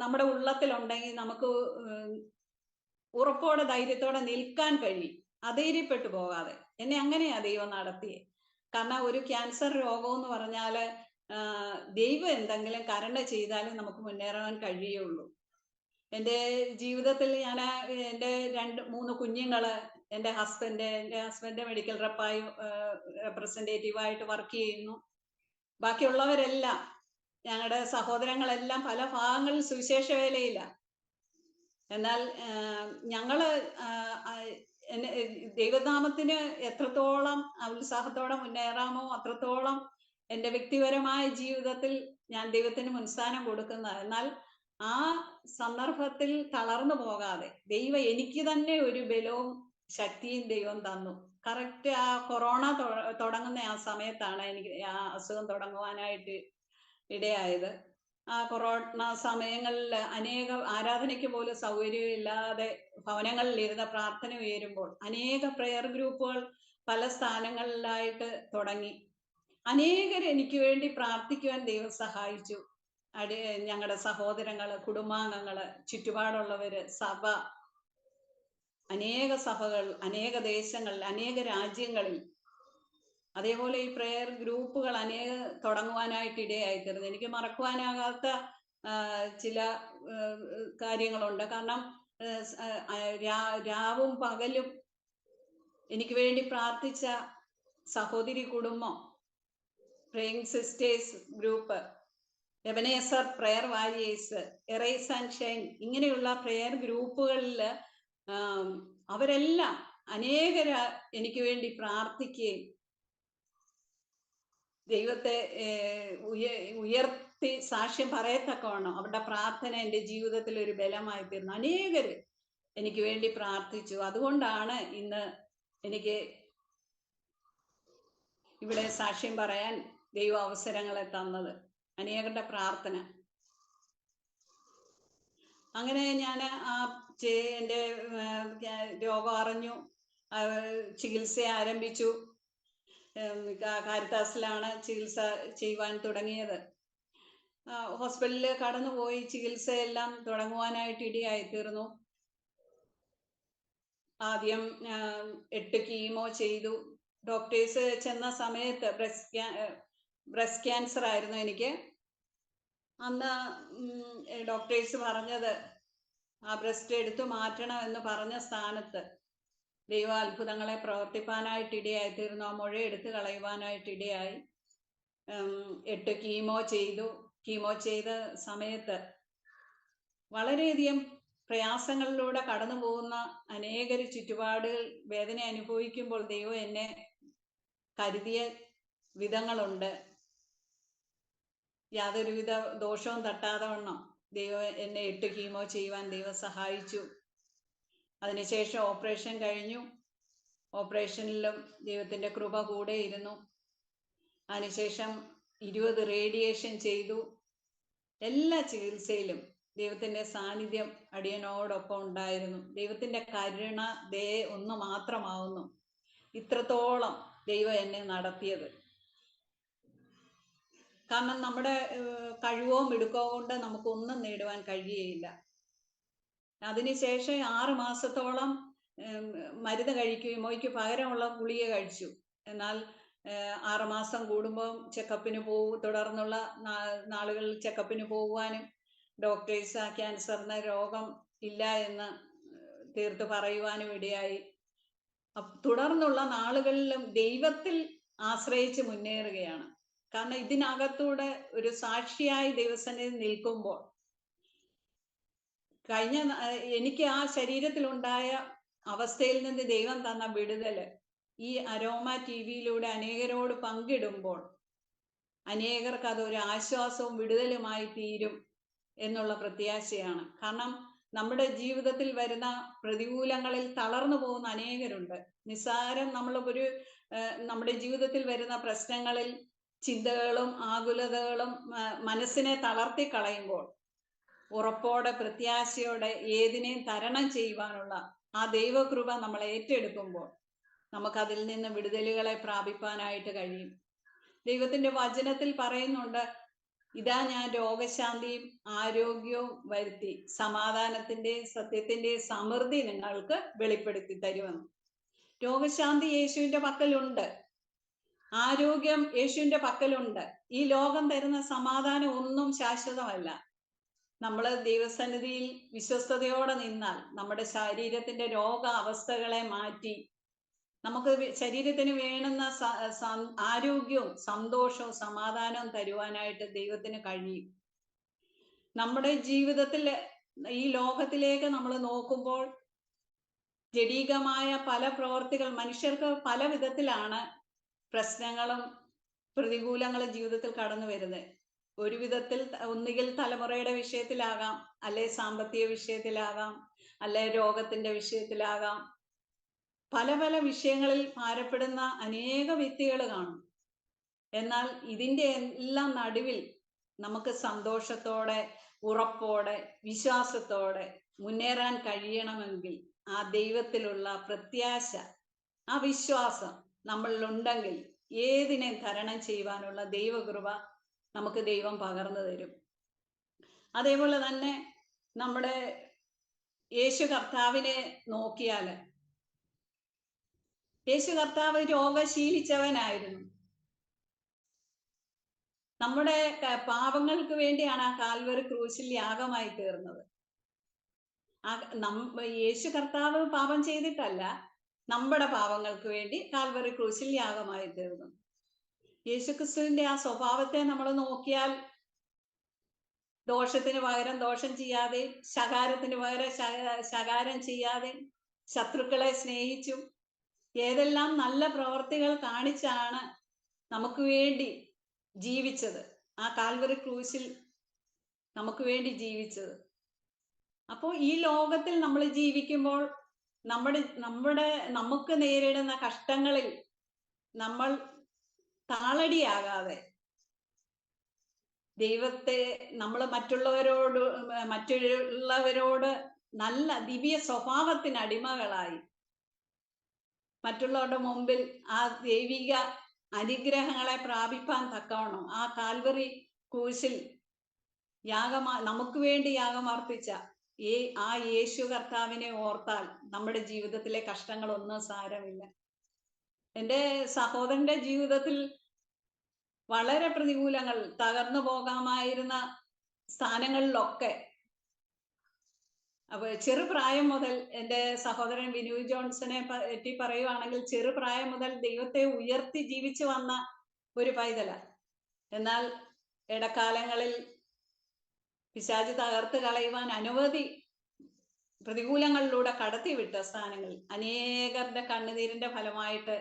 നമ്മുടെ ഉള്ളത്തിലുണ്ടെങ്കിൽ നമുക്ക് ഉറപ്പോടെ ധൈര്യത്തോടെ നിൽക്കാൻ കഴിയും, അധൈര്യപ്പെട്ടു പോകാതെ. എന്നെ അങ്ങനെയാ ദൈവം നടത്തിയേ. കാരണം ഒരു ക്യാൻസർ രോഗം എന്ന് പറഞ്ഞാല് ദൈവം എന്തെങ്കിലും കരുണ ചെയ്താലും നമുക്ക് മുന്നേറാൻ കഴിയുള്ളൂ. എൻ്റെ ജീവിതത്തിൽ ഞാൻ എൻ്റെ 2-3 കുഞ്ഞുങ്ങള്, എൻ്റെ ഹസ്ബൻഡ് മെഡിക്കൽ റെപ്രസെൻറ്റേറ്റീവായിട്ട് വർക്ക് ചെയ്യുന്നു. ബാക്കിയുള്ളവരെല്ലാം ഞങ്ങളുടെ സഹോദരങ്ങളെല്ലാം പല ഭാഗങ്ങളിൽ സുവിശേഷ വേലയില്ല. എന്നാൽ ഞങ്ങള് ദൈവനാമത്തിന് എത്രത്തോളം ഉത്സാഹത്തോടെ മുന്നേറാമോ അത്രത്തോളം എൻ്റെ വ്യക്തിപരമായ ജീവിതത്തിൽ ഞാൻ ദൈവത്തിന് മുൻസ്ഥാനം കൊടുക്കുന്നത്. എന്നാൽ ആ സന്ദർഭത്തിൽ തളർന്നു പോകാതെ ദൈവം എനിക്ക് തന്നെ ഒരു ബലവും ശക്തിയും ദൈവം തന്നു. കറക്റ്റ് ആ കൊറോണ തുടങ്ങുന്ന ആ സമയത്താണ് എനിക്ക് ആ അസുഖം തുടങ്ങുവാനായിട്ട് ഇടയായത്. ആ കൊറോണ സമയങ്ങളിൽ അനേക ആരാധനയ്ക്ക് പോലും സൗകര്യമില്ലാതെ ഭവനങ്ങളിൽ ഇരുന്ന് പ്രാർത്ഥന ഉയരുമ്പോൾ അനേക പ്രെയർ ഗ്രൂപ്പുകൾ പല സ്ഥാനങ്ങളിലായിട്ട് തുടങ്ങി. അനേകർ എനിക്ക് വേണ്ടി പ്രാർത്ഥിക്കുവാൻ ദൈവം സഹായിച്ചു. ഞങ്ങളുടെ സഹോദരങ്ങള്, കുടുംബാംഗങ്ങള്, ചുറ്റുപാടുള്ളവര്, സഭ, അനേക സഭകൾ, അനേക ദേശങ്ങളിൽ, അനേക രാജ്യങ്ങളിൽ. അതേപോലെ ഈ പ്രെയർ ഗ്രൂപ്പുകൾ തുടങ്ങുവാനായിട്ട് ഇടയായിത്തീർന്നു. എനിക്ക് മറക്കുവാനാകാത്ത ചില കാര്യങ്ങളുണ്ട്. കാരണം രാവും പകലും എനിക്ക് വേണ്ടി പ്രാർത്ഥിച്ച സഹോദരി കുടുംബം, praying sisters group, Ebenezer prayer warriors, arise and shine, ഇങ്ങനെയുള്ള പ്രെയർ ഗ്രൂപ്പുകളിൽ അവരെല്ലാം അനേകർ എനിക്ക് വേണ്ടി പ്രാർത്ഥിക്കുകയും ദൈവത്തെ ഉയർത്തി സാക്ഷ്യം പറയത്തക്കവണ്ണം അവരുടെ പ്രാർത്ഥന എൻ്റെ ജീവിതത്തിൽ ഒരു ബലമായി തീർന്നു. അനേകർ എനിക്ക് വേണ്ടി പ്രാർത്ഥിച്ചു. അതുകൊണ്ടാണ് ഇന്ന് എനിക്ക് ഇവിടെ സാക്ഷ്യം പറയാൻ ദൈവ അവസരങ്ങളെ തന്നത്, അനേകരുടെ പ്രാർത്ഥന. അങ്ങനെ ഞാൻ എൻ്റെ രോഗം അറിഞ്ഞു, ചികിത്സ ആരംഭിച്ചു. കാരിത്താസിലാണ് ചികിത്സ ചെയ്യുവാൻ തുടങ്ങിയത്. ഹോസ്പിറ്റലിൽ കടന്നുപോയി ചികിത്സയെല്ലാം തുടങ്ങുവാനായിട്ട് ഇടയായിത്തീർന്നു. ആദ്യം 8 കീമോ ചെയ്തു. ഡോക്ടേഴ്സ് ചെന്ന സമയത്ത് ബ്രസ്റ്റ് ക്യാൻസർ ആയിരുന്നു എനിക്ക്. അന്ന് ഡോക്ടേഴ്സ് പറഞ്ഞത് ആ ബ്രസ്റ്റ് എടുത്തു മാറ്റണം എന്ന് പറഞ്ഞ സ്ഥാനത്ത് ദൈവ അത്ഭുതങ്ങളെ പ്രവർത്തിപ്പാനായിട്ട് ഇടയായിത്തീർന്നു. ആ മുഴ എടുത്ത് കളയുവാനായിട്ട് ഇടയായി. 8 കീമോ ചെയ്തു. കീമോ ചെയ്ത സമയത്ത് വളരെയധികം പ്രയാസങ്ങളിലൂടെ കടന്നു പോകുന്ന അനേകർ ചുറ്റുപാടുകൾ വേദന അനുഭവിക്കുമ്പോൾ ദൈവം എന്നെ കരുതിയ വിധങ്ങളുണ്ട്. യാതൊരുവിധ ദോഷവും തട്ടാതെ വണ്ണം ദൈവം എന്നെ 8 കീമോ ചെയ്യുവാൻ ദൈവം സഹായിച്ചു. അതിനുശേഷം ഓപ്പറേഷൻ കഴിഞ്ഞു. ഓപ്പറേഷനിലും ദൈവത്തിൻ്റെ കൃപ കൂടെ ഇരുന്നു. അതിനുശേഷം 20 റേഡിയേഷൻ ചെയ്തു. എല്ലാ ചികിത്സയിലും ദൈവത്തിൻ്റെ സാന്നിധ്യം അടിയനോടൊപ്പം ഉണ്ടായിരുന്നു. ദൈവത്തിൻ്റെ കരുണ, ദയ ഒന്ന് മാത്രമാവുന്നു ഇത്രത്തോളം ദൈവം എന്നെ നടത്തിയത്. കാരണം നമ്മുടെ കഴിവോ മിടുക്കോ കൊണ്ട് നമുക്കൊന്നും നേടുവാൻ കഴിയുകയില്ല. അതിനുശേഷം 6 മാസത്തോളം മരുന്ന് കഴിക്കുകയും മൊയ്ക്ക് പകരമുള്ള ഗുളിക കഴിച്ചു. എന്നാൽ 6 മാസം കൂടുമ്പോൾ ചെക്കപ്പിന് തുടർന്നുള്ള നാളുകളിൽ ചെക്കപ്പിന് പോകുവാനും ഡോക്ടേഴ്സ് ആ ക്യാൻസറിന് രോഗം ഇല്ല എന്ന് തീർത്ത് പറയുവാനും ഇടയായി. തുടർന്നുള്ള നാളുകളിലും ദൈവത്തിൽ ആശ്രയിച്ച് മുന്നേറുകയാണ്. കാരണം ഇതിനകത്തൂടെ ഒരു സാക്ഷിയായി ദൈവസന്നിധിയിൽ നിൽക്കുമ്പോൾ എനിക്ക് ആ ശരീരത്തിലുണ്ടായ അവസ്ഥയിൽ നിന്ന് ദൈവം തന്ന വിടുതല് ഈ അരോമ TV യിലൂടെ അനേകരോട് പങ്കിടുമ്പോൾ അനേകർക്ക് അതൊരു ആശ്വാസവും വിടുതലുമായി തീരും എന്നുള്ള പ്രത്യാശയാണ്. കാരണം നമ്മുടെ ജീവിതത്തിൽ വരുന്ന പ്രതികൂലങ്ങളിൽ തളർന്നു പോകുന്ന അനേകരുണ്ട്. നിസ്സാരം നമ്മുടെ ജീവിതത്തിൽ വരുന്ന പ്രശ്നങ്ങളിൽ ചിന്തകളും ആകുലതകളും മനസ്സിനെ തളർത്തി കളയുമ്പോൾ ഉറപ്പോടെ പ്രത്യാശയോടെ ഏതിനെയും തരണം ചെയ്യുവാനുള്ള ആ ദൈവകൃപ നമ്മൾ ഏറ്റെടുക്കുമ്പോൾ നമുക്കതിൽ നിന്ന് വിടുതലുകളെ പ്രാപിപ്പാനായിട്ട് കഴിയും. ദൈവത്തിന്റെ വചനത്തിൽ പറയുന്നുണ്ട്, ഇതാ ഞാൻ രോഗശാന്തിയും ആരോഗ്യവും വരുത്തി സമാധാനത്തിന്റെയും സത്യത്തിന്റെയും സമൃദ്ധി നിങ്ങൾക്ക് വെളിപ്പെടുത്തി തരുമെന്ന്. രോഗശാന്തി യേശുവിന്റെ പക്കലുണ്ട്, ആരോഗ്യം യേശുവിന്റെ പക്കലുണ്ട്. ഈ ലോകം തരുന്ന സമാധാനം ഒന്നും ശാശ്വതമല്ല. നമ്മൾ ദൈവസന്നിധിയിൽ വിശ്വസ്തയോടെ നിന്നാൽ നമ്മുടെ ശരീരത്തിന്റെ രോഗ അവസ്ഥകളെ മാറ്റി നമുക്ക് ശരീരത്തിന് വേണ്ടുന്ന ആരോഗ്യവും സന്തോഷവും സമാധാനവും തരുവാനായിട്ട് ദൈവത്തിന് കഴിയും. നമ്മുടെ ജീവിതത്തിൽ ഈ ലോകത്തിലേക്ക് നമ്മൾ നോക്കുമ്പോൾ ജഡീകമായ പല പ്രവർത്തികൾ, മനുഷ്യർക്ക് പല വിധത്തിലാണ് പ്രശ്നങ്ങളും പ്രതികൂലങ്ങളും ജീവിതത്തിൽ കടന്നു വരുന്നത്. ഒരു വിധത്തിൽ ഒന്നുകിൽ തലമുറയുടെ വിഷയത്തിലാകാം, അല്ലെ സാമ്പത്തിക വിഷയത്തിലാകാം, അല്ലെ രോഗത്തിന്റെ വിഷയത്തിലാകാം. പല പല വിഷയങ്ങളിൽ ഭാരപ്പെടുന്ന അനേക വ്യക്തികൾ കാണും. എന്നാൽ ഇതിന്റെ എല്ലാം നടുവിൽ നമുക്ക് സന്തോഷത്തോടെ, ഉറപ്പോടെ, വിശ്വാസത്തോടെ മുന്നേറാൻ കഴിയണമെങ്കിൽ ആ ദൈവത്തിലുള്ള പ്രത്യാശ, ആ വിശ്വാസം നമ്മളിലുണ്ടെങ്കിൽ ഏതിനെയും തരണം ചെയ്യുവാനുള്ള ദൈവകൃപ നമുക്ക് ദൈവം പകർന്നു തരും. അതേപോലെ തന്നെ നമ്മുടെ യേശു കർത്താവിനെ നോക്കിയാൽ, യേശു കർത്താവ് രോഗശീലിച്ചവനായിരുന്നു. നമ്മുടെ പാപങ്ങൾക്ക് വേണ്ടിയാണ് ആ കാൽവറി ക്രൂശിൽ യാഗമായി തീർന്നത്. യേശു കർത്താവ് പാപം ചെയ്തിട്ടല്ല, നമ്മുടെ പാപങ്ങൾക്ക് വേണ്ടി കാൽവറി ക്രൂശിൽ യാഗമായി തീർന്നു. യേശുക്രിസ്തുവിന്റെ ആ സ്വഭാവത്തെ നമ്മൾ നോക്കിയാൽ ദോഷത്തിന് പകരം ദോഷം ചെയ്യാതെ, ശകാരത്തിന് പകരം ശകാരം ചെയ്യാതെ, ശത്രുക്കളെ സ്നേഹിച്ചും ഏതെല്ലാം നല്ല പ്രവർത്തികൾ കാണിച്ചാണ് നമുക്ക് വേണ്ടി ജീവിച്ചത്, ആ കാൽവറി ക്രൂശിൽ നമുക്ക് വേണ്ടി ജീവിച്ചത്. അപ്പോൾ ഈ ലോകത്തിൽ നമ്മൾ ജീവിക്കുമ്പോൾ നമുക്ക് നേരിടുന്ന കഷ്ടങ്ങളിൽ നമ്മൾ താളടിയാകാതെ ദൈവത്തെ നമ്മൾ മറ്റുള്ളവരോട് നല്ല ദിവ്യ സ്വഭാവത്തിന് അടിമകളായി മറ്റുള്ളവരുടെ മുമ്പിൽ ആ ദൈവിക അനുഗ്രഹങ്ങളെ പ്രാപിപ്പാൻ തക്കവണ്ണം ആ കാൽവറി ക്രൂശിൽ നമുക്ക് വേണ്ടി യാഗമർപ്പിച്ച ആ യേശു കർത്താവിനെ ഓർത്താൽ നമ്മുടെ ജീവിതത്തിലെ കഷ്ടങ്ങളൊന്നും സാരമില്ല. എൻ്റെ സഹോദരന്റെ ജീവിതത്തിൽ വളരെ പ്രതികൂലങ്ങൾ, തകർന്നു പോകാമായിരുന്ന സ്ഥാനങ്ങളിലൊക്കെ അപ്പൊ ചെറുപ്രായം മുതൽ എൻ്റെ സഹോദരൻ വിനു ജോൺസനെ പറ്റി പറയുവാണെങ്കിൽ ചെറുപ്രായം മുതൽ ദൈവത്തെ ഉയർത്തി ജീവിച്ചു വന്ന ഒരു പൈതല. എന്നാൽ ഇടക്കാലങ്ങളിൽ പിശാച് തകർത്ത് കളയുവാൻ അനവധി പ്രതികൂലങ്ങളിലൂടെ കടത്തിവിട്ട സ്ഥാനങ്ങളിൽ അനേകരുടെ കണ്ണുനീരിന്റെ ഫലമായിട്ട്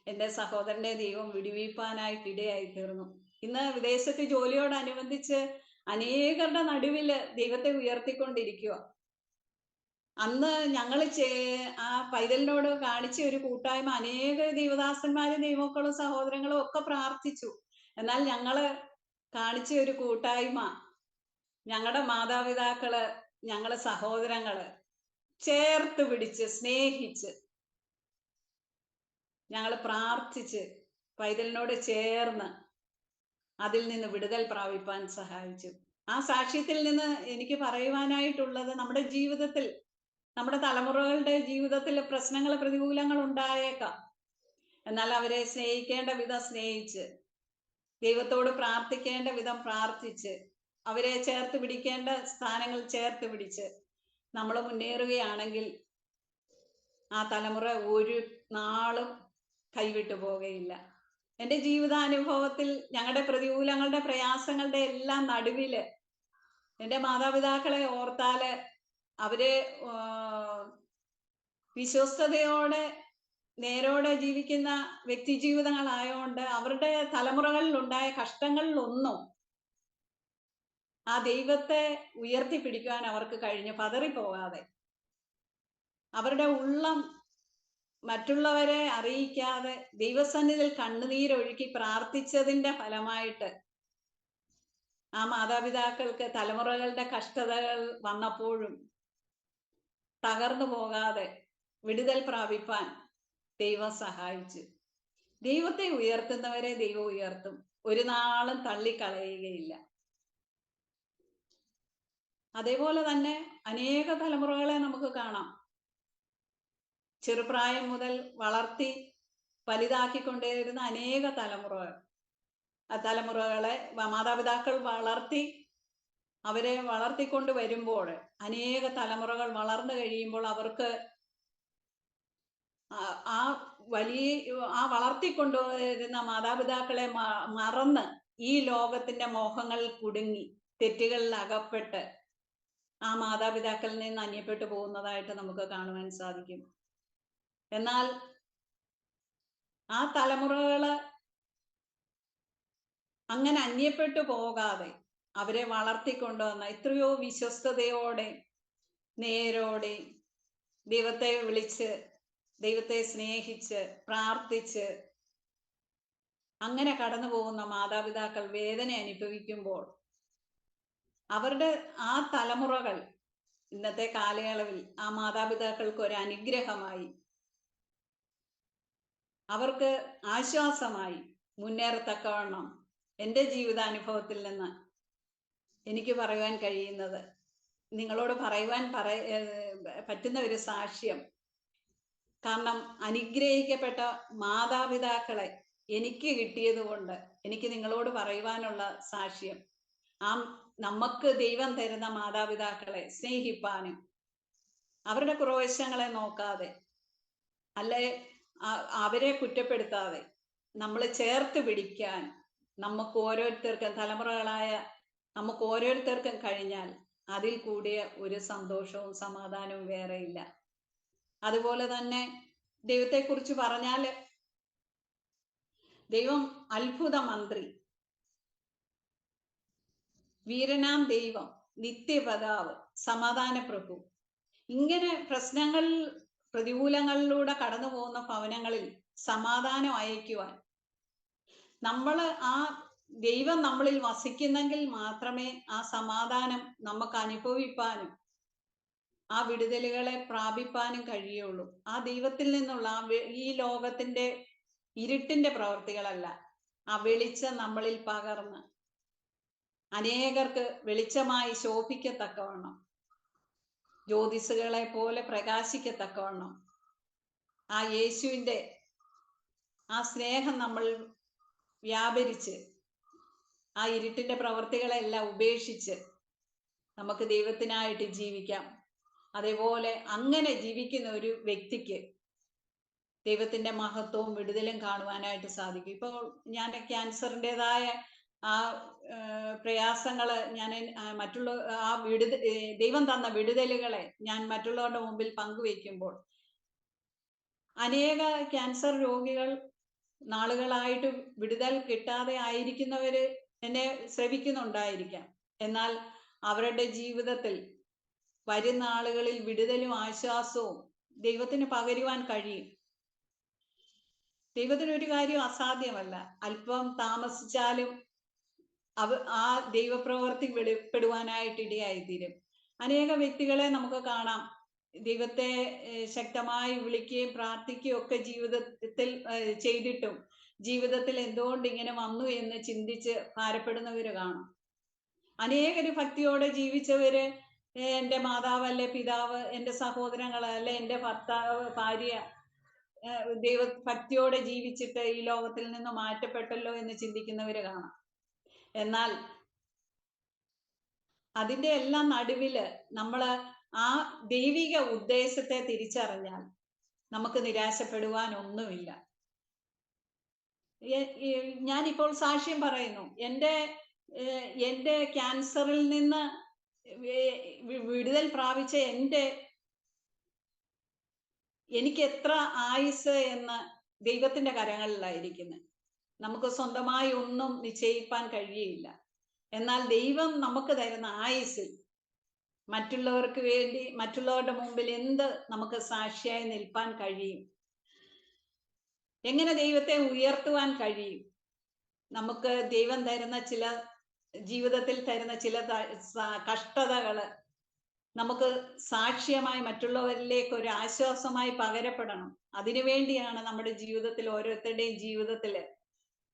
എൻ്റെ സഹോദരന്റെ ദൈവം വിടുവിപ്പാനായിട്ട് ഇടയായി തീർന്നു. ഇന്ന് വിദേശത്ത് ജോലിയോടനുബന്ധിച്ച് അനേകരുടെ നടുവില് ദൈവത്തെ ഉയർത്തിക്കൊണ്ടിരിക്കുക. അന്ന് ഞങ്ങൾ ആ പൈതലിനോട് കാണിച്ച ഒരു കൂട്ടായ്മ അനേക ദൈവദാസന്മാരും ദൈവമക്കളും സഹോദരങ്ങളും ഒക്കെ പ്രാർത്ഥിച്ചു. എന്നാൽ ഞങ്ങള് കാണിച്ച ഒരു കൂട്ടായ്മ, ഞങ്ങളുടെ മാതാപിതാക്കള്, ഞങ്ങളെ സഹോദരങ്ങള് ചേർത്ത് പിടിച്ച് സ്നേഹിച്ച് ഞങ്ങൾ പ്രാർത്ഥിച്ച് പൈതലിനോട് ചേർന്ന് അതിൽ നിന്ന് വിടുതൽ പ്രാപിപ്പാൻ സഹായിച്ചു. ആ സാക്ഷ്യത്തിൽ നിന്ന് എനിക്ക് പറയുവാനായിട്ടുള്ളത്, നമ്മുടെ ജീവിതത്തിൽ, നമ്മുടെ തലമുറകളുടെ ജീവിതത്തിൽ പ്രശ്നങ്ങൾ, പ്രതികൂലങ്ങൾ ഉണ്ടായേക്കാം. എന്നാൽ അവരെ സ്നേഹിക്കേണ്ട വിധം സ്നേഹിച്ച്, ദൈവത്തോട് പ്രാർത്ഥിക്കേണ്ട വിധം പ്രാർത്ഥിച്ച്, അവരെ ചേർത്ത് പിടിക്കേണ്ട സ്ഥാനങ്ങൾ ചേർത്ത് പിടിച്ച് നമ്മൾ മുന്നേറുകയാണെങ്കിൽ ആ തലമുറ ഒരു നാളും കൈവിട്ടു പോകുകയില്ല. എൻ്റെ ജീവിതാനുഭവത്തിൽ ഞങ്ങളുടെ പ്രതികൂലങ്ങളുടെ, പ്രയാസങ്ങളുടെ എല്ലാം നടുവില് എൻ്റെ മാതാപിതാക്കളെ ഓർത്താല് അവരെ വിശ്വസ്തയോടെ നേരോടെ ജീവിക്കുന്ന വ്യക്തി ജീവിതങ്ങളായതുകൊണ്ട് അവരുടെ തലമുറകളിൽ ഉണ്ടായ കഷ്ടങ്ങളിലൊന്നും ആ ദൈവത്തെ ഉയർത്തിപ്പിടിക്കുവാൻ അവർക്ക് കഴിഞ്ഞു പതറിപ്പോകാതെ അവരുടെ ഉള്ളം മറ്റുള്ളവരെ അറിയിക്കാതെ ദൈവസന്നിധിയിൽ കണ്ണുനീരൊഴുക്കി പ്രാർത്ഥിച്ചതിന്റെ ഫലമായിട്ട് ആ മാതാപിതാക്കൾക്ക് തലമുറകളുടെ കഷ്ടതകൾ വന്നപ്പോഴും തകർന്നു പോകാതെ വിടുതൽ പ്രാപിപ്പാൻ ദൈവം സഹായിച്ചു. ദൈവത്തെ ഉയർത്തുന്നവരെ ദൈവം ഉയർത്തും, ഒരു നാളും തള്ളിക്കളയുകയില്ല. അതേപോലെ തന്നെ അനേക തലമുറകളെ നമുക്ക് കാണാം. ചെറുപ്രായം മുതൽ വളർത്തി വലുതാക്കിക്കൊണ്ടിരുന്ന അനേക തലമുറകളെ മാതാപിതാക്കൾ വളർത്തി അവരെ വളർത്തിക്കൊണ്ട് വരുമ്പോൾ അനേക തലമുറകൾ വളർന്നു കഴിയുമ്പോൾ അവർക്ക് ആ വളർത്തിക്കൊണ്ടുവരുന്ന മാതാപിതാക്കളെ മറന്ന് ഈ ലോകത്തിന്റെ മോഹങ്ങളിൽ കുടുങ്ങി തെറ്റുകളിൽ അകപ്പെട്ട് ആ മാതാപിതാക്കളിൽ നിന്ന് അന്യപ്പെട്ടു പോകുന്നതായിട്ട് നമുക്ക് കാണുവാൻ സാധിക്കും. എന്നാൽ ആ തലമുറകള് അങ്ങനെ അന്യപ്പെട്ടു പോകാതെ അവരെ വളർത്തിക്കൊണ്ടുവന്ന എത്രയോ വിശ്വസ്തയോടെ നേരോടെ ദൈവത്തെ വിളിച്ച് ദൈവത്തെ സ്നേഹിച്ച് പ്രാർത്ഥിച്ച് അങ്ങനെ കടന്നു പോകുന്ന മാതാപിതാക്കൾ വേദന അനുഭവിക്കുമ്പോൾ അവരുടെ ആ തലമുറകൾ ഇന്നത്തെ കാലയളവിൽ ആ മാതാപിതാക്കൾക്ക് ഒരു അനുഗ്രഹമായി, അവർക്ക് ആശ്വാസമായി മുന്നേറത്തക്കവണ്ണം എൻ്റെ ജീവിതാനുഭവത്തിൽ നിന്ന് എനിക്ക് പറയുവാൻ കഴിയുന്നത്, നിങ്ങളോട് പറയുവാൻ പറ്റുന്ന ഒരു സാക്ഷ്യം. കാരണം അനുഗ്രഹിക്കപ്പെട്ട മാതാപിതാക്കളെ എനിക്ക് കിട്ടിയത് കൊണ്ട് എനിക്ക് നിങ്ങളോട് പറയുവാനുള്ള സാക്ഷ്യം, നമുക്ക് ദൈവം തരുന്ന മാതാപിതാക്കളെ സ്നേഹിപ്പാനും അവരുടെ കുറവശങ്ങളെ നോക്കാതെ അല്ലെ അവരെ കുറ്റപ്പെടുത്താതെ നമ്മൾ ചേർത്ത് പിടിക്കാൻ നമുക്ക് ഓരോരുത്തർക്കും തലമുറകളായ നമുക്ക് ഓരോരുത്തർക്കും കഴിഞ്ഞാൽ അതിൽ കൂടിയ ഒരു സന്തോഷവും സമാധാനവും വേറെയില്ല. അതുപോലെ തന്നെ ദൈവത്തെക്കുറിച്ച് പറഞ്ഞാൽ ദൈവം അത്ഭുത മന്ത്രി, വീരനാം ദൈവം, നിത്യപിതാവ്, സമാധാന പ്രഭു, ഇങ്ങനെ പ്രശ്നങ്ങളിൽ പ്രതികൂലങ്ങളിലൂടെ കടന്നു പോകുന്ന ഭവനങ്ങളിൽ സമാധാനം അയക്കുവാൻ ആ ദൈവം നമ്മളിൽ വസിക്കുന്നെങ്കിൽ മാത്രമേ ആ സമാധാനം നമുക്ക് അനുഭവിപ്പാനും ആ വിടുതലുകളെ പ്രാപിപ്പാനും കഴിയുള്ളൂ. ആ ദൈവത്തിൽ നിന്നുള്ള ഈ ലോകത്തിന്റെ ഇരുട്ടിന്റെ പ്രവർത്തികളല്ല, ആ വെളിച്ചം നമ്മളിൽ പകർന്ന് അനേകർക്ക് വെളിച്ചമായി ശോഭിക്കത്തക്കവണ്ണം, ജ്യോതിസുകളെ പോലെ പ്രകാശിക്കത്തക്കവണ്ണം ആ യേശുവിൻ്റെ ആ സ്നേഹം നമ്മൾ വ്യാപരിച്ച് ആ ഇരുട്ടിന്റെ പ്രവർത്തികളെല്ലാം ഉപേക്ഷിച്ച് നമുക്ക് ദൈവത്തിനായിട്ട് ജീവിക്കാം. അതേപോലെ അങ്ങനെ ജീവിക്കുന്ന ഒരു വ്യക്തിക്ക് ദൈവത്തിന്റെ മഹത്വവും വിടുതലും കാണുവാനായിട്ട് സാധിക്കും. ഇപ്പോൾ ഞാൻ ക്യാൻസറിൻ്റെതായ ആ പ്രയാസങ്ങള് ഞാൻ ദൈവം തന്ന വിടുതലുകളെ ഞാൻ മറ്റുള്ളവരുടെ മുമ്പിൽ പങ്കുവെക്കുമ്പോൾ അനേക ക്യാൻസർ രോഗികൾ നാളുകളായിട്ട് വിടുതൽ കിട്ടാതെ ആയിരിക്കുന്നവര് എന്നെ ശ്രവിക്കുന്നുണ്ടായിരിക്കാം. എന്നാൽ അവരുടെ ജീവിതത്തിൽ വരുന്ന ആളുകളിൽ വിടുതലും ആശ്വാസവും ദൈവത്തിന് പകരുവാൻ കഴിയും. ദൈവത്തിന് ഒരു കാര്യം അസാധ്യമല്ല. അല്പം താമസിച്ചാലും ആ ദൈവപ്രവൃത്തി വെളിപ്പെടുവാനായിട്ട് ഇടയായിത്തീരും. അനേക വ്യക്തികളെ നമുക്ക് കാണാം, ദൈവത്തെ ശക്തമായി വിളിക്കുകയും പ്രാർത്ഥിക്കുകയും ഒക്കെ ജീവിതത്തിൽ ചെയ്തിട്ടും ജീവിതത്തിൽ എന്തുകൊണ്ട് ഇങ്ങനെ വന്നു എന്ന് ചിന്തിച്ച് ഭാരപ്പെടുന്നവര് കാണാം. അനേകര് ഭക്തിയോടെ ജീവിച്ചവര്, എൻ്റെ മാതാവ് അല്ലെ പിതാവ്, എൻ്റെ സഹോദരങ്ങൾ അല്ലെ എൻ്റെ ഭർത്താവ് ഭാര്യ ഭക്തിയോടെ ജീവിച്ചിട്ട് ഈ ലോകത്തിൽ നിന്ന് മാറ്റപ്പെട്ടല്ലോ എന്ന് ചിന്തിക്കുന്നവര് കാണാം. എന്നാൽ അതിൻ്റെ എല്ലാം നടുവില് നമ്മള് ആ ദൈവിക ഉദ്ദേശത്തെ തിരിച്ചറിഞ്ഞാൽ നമുക്ക് നിരാശപ്പെടുവാൻ ഒന്നുമില്ല. ഞാനിപ്പോൾ സാക്ഷ്യം പറയുന്നു, എൻ്റെ ക്യാൻസറിൽ നിന്ന് വിടുതൽ പ്രാപിച്ച എനിക്ക് എത്ര ആയുസ് എന്ന് ദൈവത്തിന്റെ കരങ്ങളിലായിരിക്കുന്നത്. നമുക്ക് സ്വന്തമായി ഒന്നും നിശ്ചയിപ്പാൻ കഴിയില്ല. എന്നാൽ ദൈവം നമുക്ക് തരുന്ന ആയുസ്സിൽ മറ്റുള്ളവർക്ക് വേണ്ടി, മറ്റുള്ളവരുടെ മുമ്പിൽ എന്ത് നമുക്ക് സാക്ഷിയായി നിൽപ്പാൻ കഴിയും? എങ്ങനെ ദൈവത്തെ ഉയർത്തുവാൻ കഴിയും? നമുക്ക് ദൈവം തരുന്ന ചില, ജീവിതത്തിൽ തരുന്ന ചില കഷ്ടതകള് നമുക്ക് സാക്ഷ്യമായി മറ്റുള്ളവരിലേക്ക് ഒരു ആശ്വാസമായി പകരപ്പെടണം. അതിനുവേണ്ടിയാണ് നമ്മുടെ ജീവിതത്തിൽ, ഓരോരുത്തരുടെയും ജീവിതത്തില്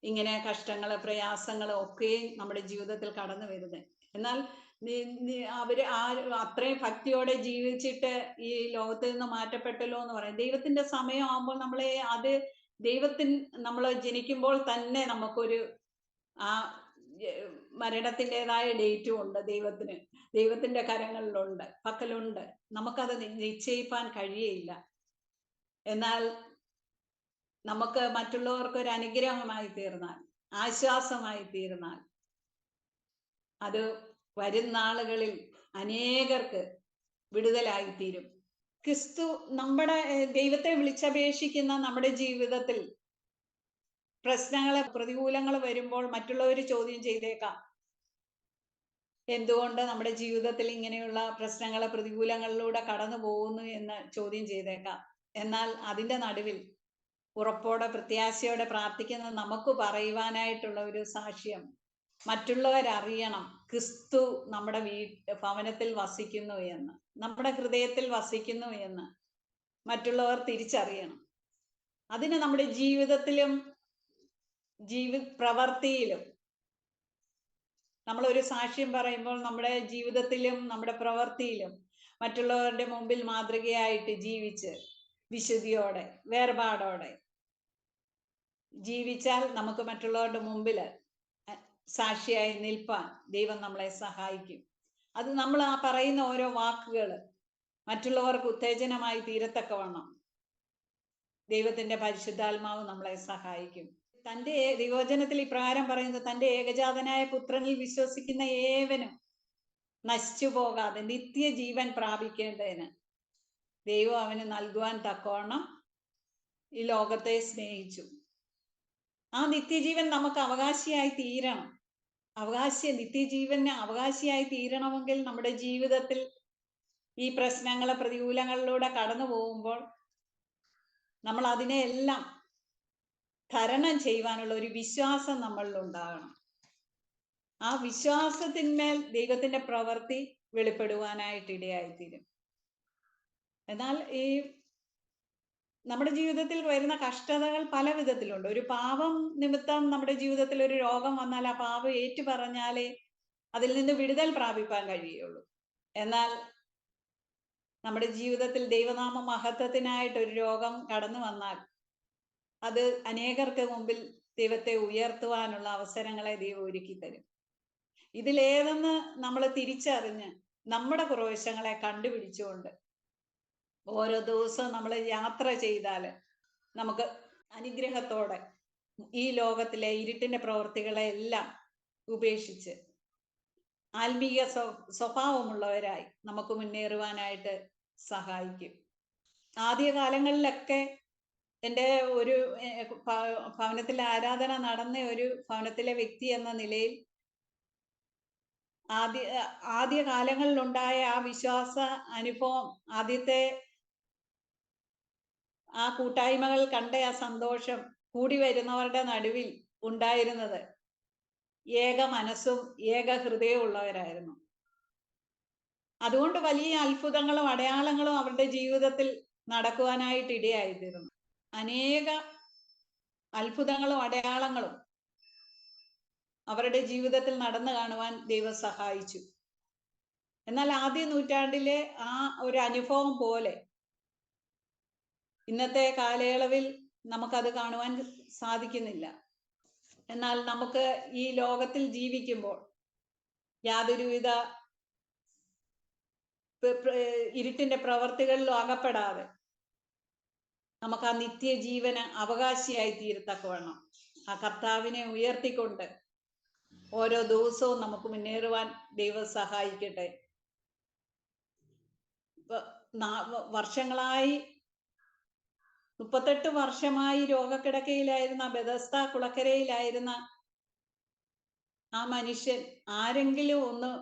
ഇങ്ങനെ കഷ്ടങ്ങള്, പ്രയാസങ്ങള് ഒക്കെയും നമ്മുടെ ജീവിതത്തിൽ കടന്നു വരുന്നത്. എന്നാൽ അവര് അത്രയും ഭക്തിയോടെ ജീവിച്ചിട്ട് ഈ ലോകത്തിൽ നിന്ന് മാറ്റപ്പെട്ടല്ലോ എന്ന് പറയും. ദൈവത്തിന്റെ സമയമാകുമ്പോൾ നമ്മളെ അത് നമ്മൾ ജനിക്കുമ്പോൾ തന്നെ നമുക്കൊരു ആ മരണത്തിൻ്റെതായ ഡേറ്റും ഉണ്ട്. ദൈവത്തിന്റെ കരങ്ങളിലുണ്ട്, പക്കലുണ്ട്. നമുക്കത് നിശ്ചയിപ്പാൻ കഴിയയില്ല. എന്നാൽ നമുക്ക് മറ്റുള്ളവർക്ക് ഒരു അനുഗ്രഹമായി തീർന്നാൽ, ആശ്വാസമായി തീർന്നാൽ, അത് വരും നാളുകളിൽ അനേകർക്ക് വിടുതലായിത്തീരും. ക്രിസ്തു നമ്മുടെ ദൈവത്തെ വിളിച്ചപേക്ഷിക്കുന്ന നമ്മുടെ ജീവിതത്തിൽ പ്രശ്നങ്ങള്, പ്രതികൂലങ്ങൾ വരുമ്പോൾ മറ്റുള്ളവർ ചോദ്യം ചെയ്തേക്കാം, എന്തുകൊണ്ട് നമ്മുടെ ജീവിതത്തിൽ ഇങ്ങനെയുള്ള പ്രശ്നങ്ങള്, പ്രതികൂലങ്ങളിലൂടെ കടന്നു പോകുന്നു എന്ന് ചോദ്യം ചെയ്തേക്കാം. എന്നാൽ അതിന്റെ നടുവിൽ ഉറപ്പോടെ, പ്രത്യാശയോടെ പ്രാർത്ഥിക്കുന്ന നമുക്ക് പറയുവാനായിട്ടുള്ള ഒരു സാക്ഷ്യം, മറ്റുള്ളവരറിയണം ക്രിസ്തു നമ്മുടെ ഭവനത്തിൽ വസിക്കുന്നു എന്ന്, നമ്മുടെ ഹൃദയത്തിൽ വസിക്കുന്നു എന്ന് മറ്റുള്ളവർ തിരിച്ചറിയണം. അതിന് നമ്മുടെ ജീവിതത്തിലും പ്രവൃത്തിയിലും, നമ്മൾ ഒരു സാക്ഷ്യം പറയുമ്പോൾ നമ്മുടെ ജീവിതത്തിലും നമ്മുടെ പ്രവൃത്തിയിലും മറ്റുള്ളവരുടെ മുമ്പിൽ മാതൃകയായിട്ട് ജീവിച്ച് വിശുദ്ധിയോടെ, വേർപാടോടെ ജീവിച്ചാൽ നമുക്ക് മറ്റുള്ളവരുടെ മുമ്പിൽ സാക്ഷിയായി നിൽപ്പാൻ ദൈവം നമ്മളെ സഹായിക്കും. അത് നമ്മൾ ആ പറയുന്ന ഓരോ വാക്കുകൾ മറ്റുള്ളവർക്ക് ഉത്തേജനമായി തീരത്തക്കവണ്ണം ദൈവത്തിന്റെ പരിശുദ്ധാത്മാവ് നമ്മളെ സഹായിക്കും. തന്റെ ദൈവവചനത്തിൽ ഇപ്രകാരം പറയുന്നത്, തന്റെ ഏകജാതനായ പുത്രനിൽ വിശ്വസിക്കുന്ന ഏവനും നശിച്ചു പോകാതെ നിത്യജീവൻ പ്രാപിക്കേണ്ടതിന് ദൈവം അവന് നൽകുവാൻ തക്കവണ്ണം ഈ ലോകത്തെ സ്നേഹിച്ചു. ആ നിത്യജീവൻ നമുക്ക് അവകാശിയായി തീരണം. നിത്യജീവന് അവകാശിയായി തീരണമെങ്കിൽ നമ്മുടെ ജീവിതത്തിൽ ഈ പ്രശ്നങ്ങളെ, പ്രതികൂലങ്ങളിലൂടെ കടന്നു പോകുമ്പോൾ നമ്മൾ അതിനെയെല്ലാം തരണം ചെയ്യുവാനുള്ള ഒരു വിശ്വാസം നമ്മളിൽ ഉണ്ടാകണം. ആ വിശ്വാസത്തിന്മേൽ ദൈവത്തിന്റെ പ്രവൃത്തി വെളിപ്പെടുവാനായിട്ട് ഇടയായിത്തീരും. എന്നാൽ ഈ നമ്മുടെ ജീവിതത്തിൽ വരുന്ന കഷ്ടതകൾ പല വിധത്തിലുണ്ട്. ഒരു പാപം നിമിത്തം നമ്മുടെ ജീവിതത്തിൽ ഒരു രോഗം വന്നാൽ ആ പാപം ഏറ്റു പറഞ്ഞാലേ അതിൽ നിന്ന് വിടുതൽ പ്രാപിപ്പാൻ കഴിയുള്ളൂ. എന്നാൽ നമ്മുടെ ജീവിതത്തിൽ ദൈവനാമ മഹത്വത്തിനായിട്ട് ഒരു രോഗം കടന്നു വന്നാൽ അത് അനേകർക്ക് മുമ്പിൽ ദൈവത്തെ ഉയർത്തുവാനുള്ള അവസരങ്ങളെ ദൈവം ഒരുക്കി തരും. ഇതിലേതെന്ന് നമ്മൾ തിരിച്ചറിഞ്ഞ് നമ്മുടെ കുറവശങ്ങളെ കണ്ടുപിടിച്ചുകൊണ്ട് ഓരോ ദിവസവും നമ്മൾ യാത്ര ചെയ്താൽ നമുക്ക് അനുഗ്രഹത്തോടെ ഈ ലോകത്തിലെ ഇരുട്ടിന്റെ പ്രവൃത്തികളെ എല്ലാം ഉപേക്ഷിച്ച് ആത്മീയ സ്വഭാവമുള്ളവരായി നമുക്ക് മുന്നേറുവാനായിട്ട് സഹായിക്കും. ആദ്യകാലങ്ങളിലൊക്കെ എൻ്റെ ഒരു ഭവനത്തിലെ ആരാധന നടന്ന ഒരു ഭവനത്തിലെ വ്യക്തി എന്ന നിലയിൽ ആദ്യ കാലങ്ങളിലുണ്ടായ ആ വിശ്വാസ അനുഭവം, ആദ്യത്തെ ആ കൂട്ടായ്മകൾ കണ്ട ആ സന്തോഷം, കൂടി വരുന്നവരുടെ നടുവിൽ ഉണ്ടായിരുന്നത് ഏക മനസ്സും ഏക ഹൃദയവും ഉള്ളവരായിരുന്നു. അതുകൊണ്ട് വലിയ അത്ഭുതങ്ങളും അടയാളങ്ങളും അവരുടെ ജീവിതത്തിൽ നടക്കുവാനായിട്ട് ഇടയായിത്തീർന്നു. അനേക അത്ഭുതങ്ങളും അടയാളങ്ങളും അവരുടെ ജീവിതത്തിൽ നടന്നു കാണുവാൻ ദൈവം സഹായിച്ചു. എന്നാൽ ആദ്യ നൂറ്റാണ്ടിലെ ആ ഒരു അനുഭവം പോലെ ഇന്നത്തെ കാലയളവിൽ നമുക്കത് കാണുവാൻ സാധിക്കുന്നില്ല. എന്നാൽ നമുക്ക് ഈ ലോകത്തിൽ ജീവിക്കുമ്പോൾ യാതൊരുവിധ ഇരുട്ടിന്റെ പ്രവർത്തികളിലും അകപ്പെടാതെ നമുക്ക് ആ നിത്യജീവന് അവകാശിയായി തീരത്തക്കവണ്ണം ആ കർത്താവിനെ ഉയർത്തിക്കൊണ്ട് ഓരോ ദിവസവും നമുക്ക് മുന്നേറുവാൻ ദൈവം സഹായിക്കട്ടെ. വർഷങ്ങളായി 38 വർഷമായി രോഗക്കിടക്കയിലായിരുന്ന ബെതസ്ത കുളക്കരയിലായിരുന്ന ആ മനുഷ്യൻ ആരെങ്കിലും ഒന്ന്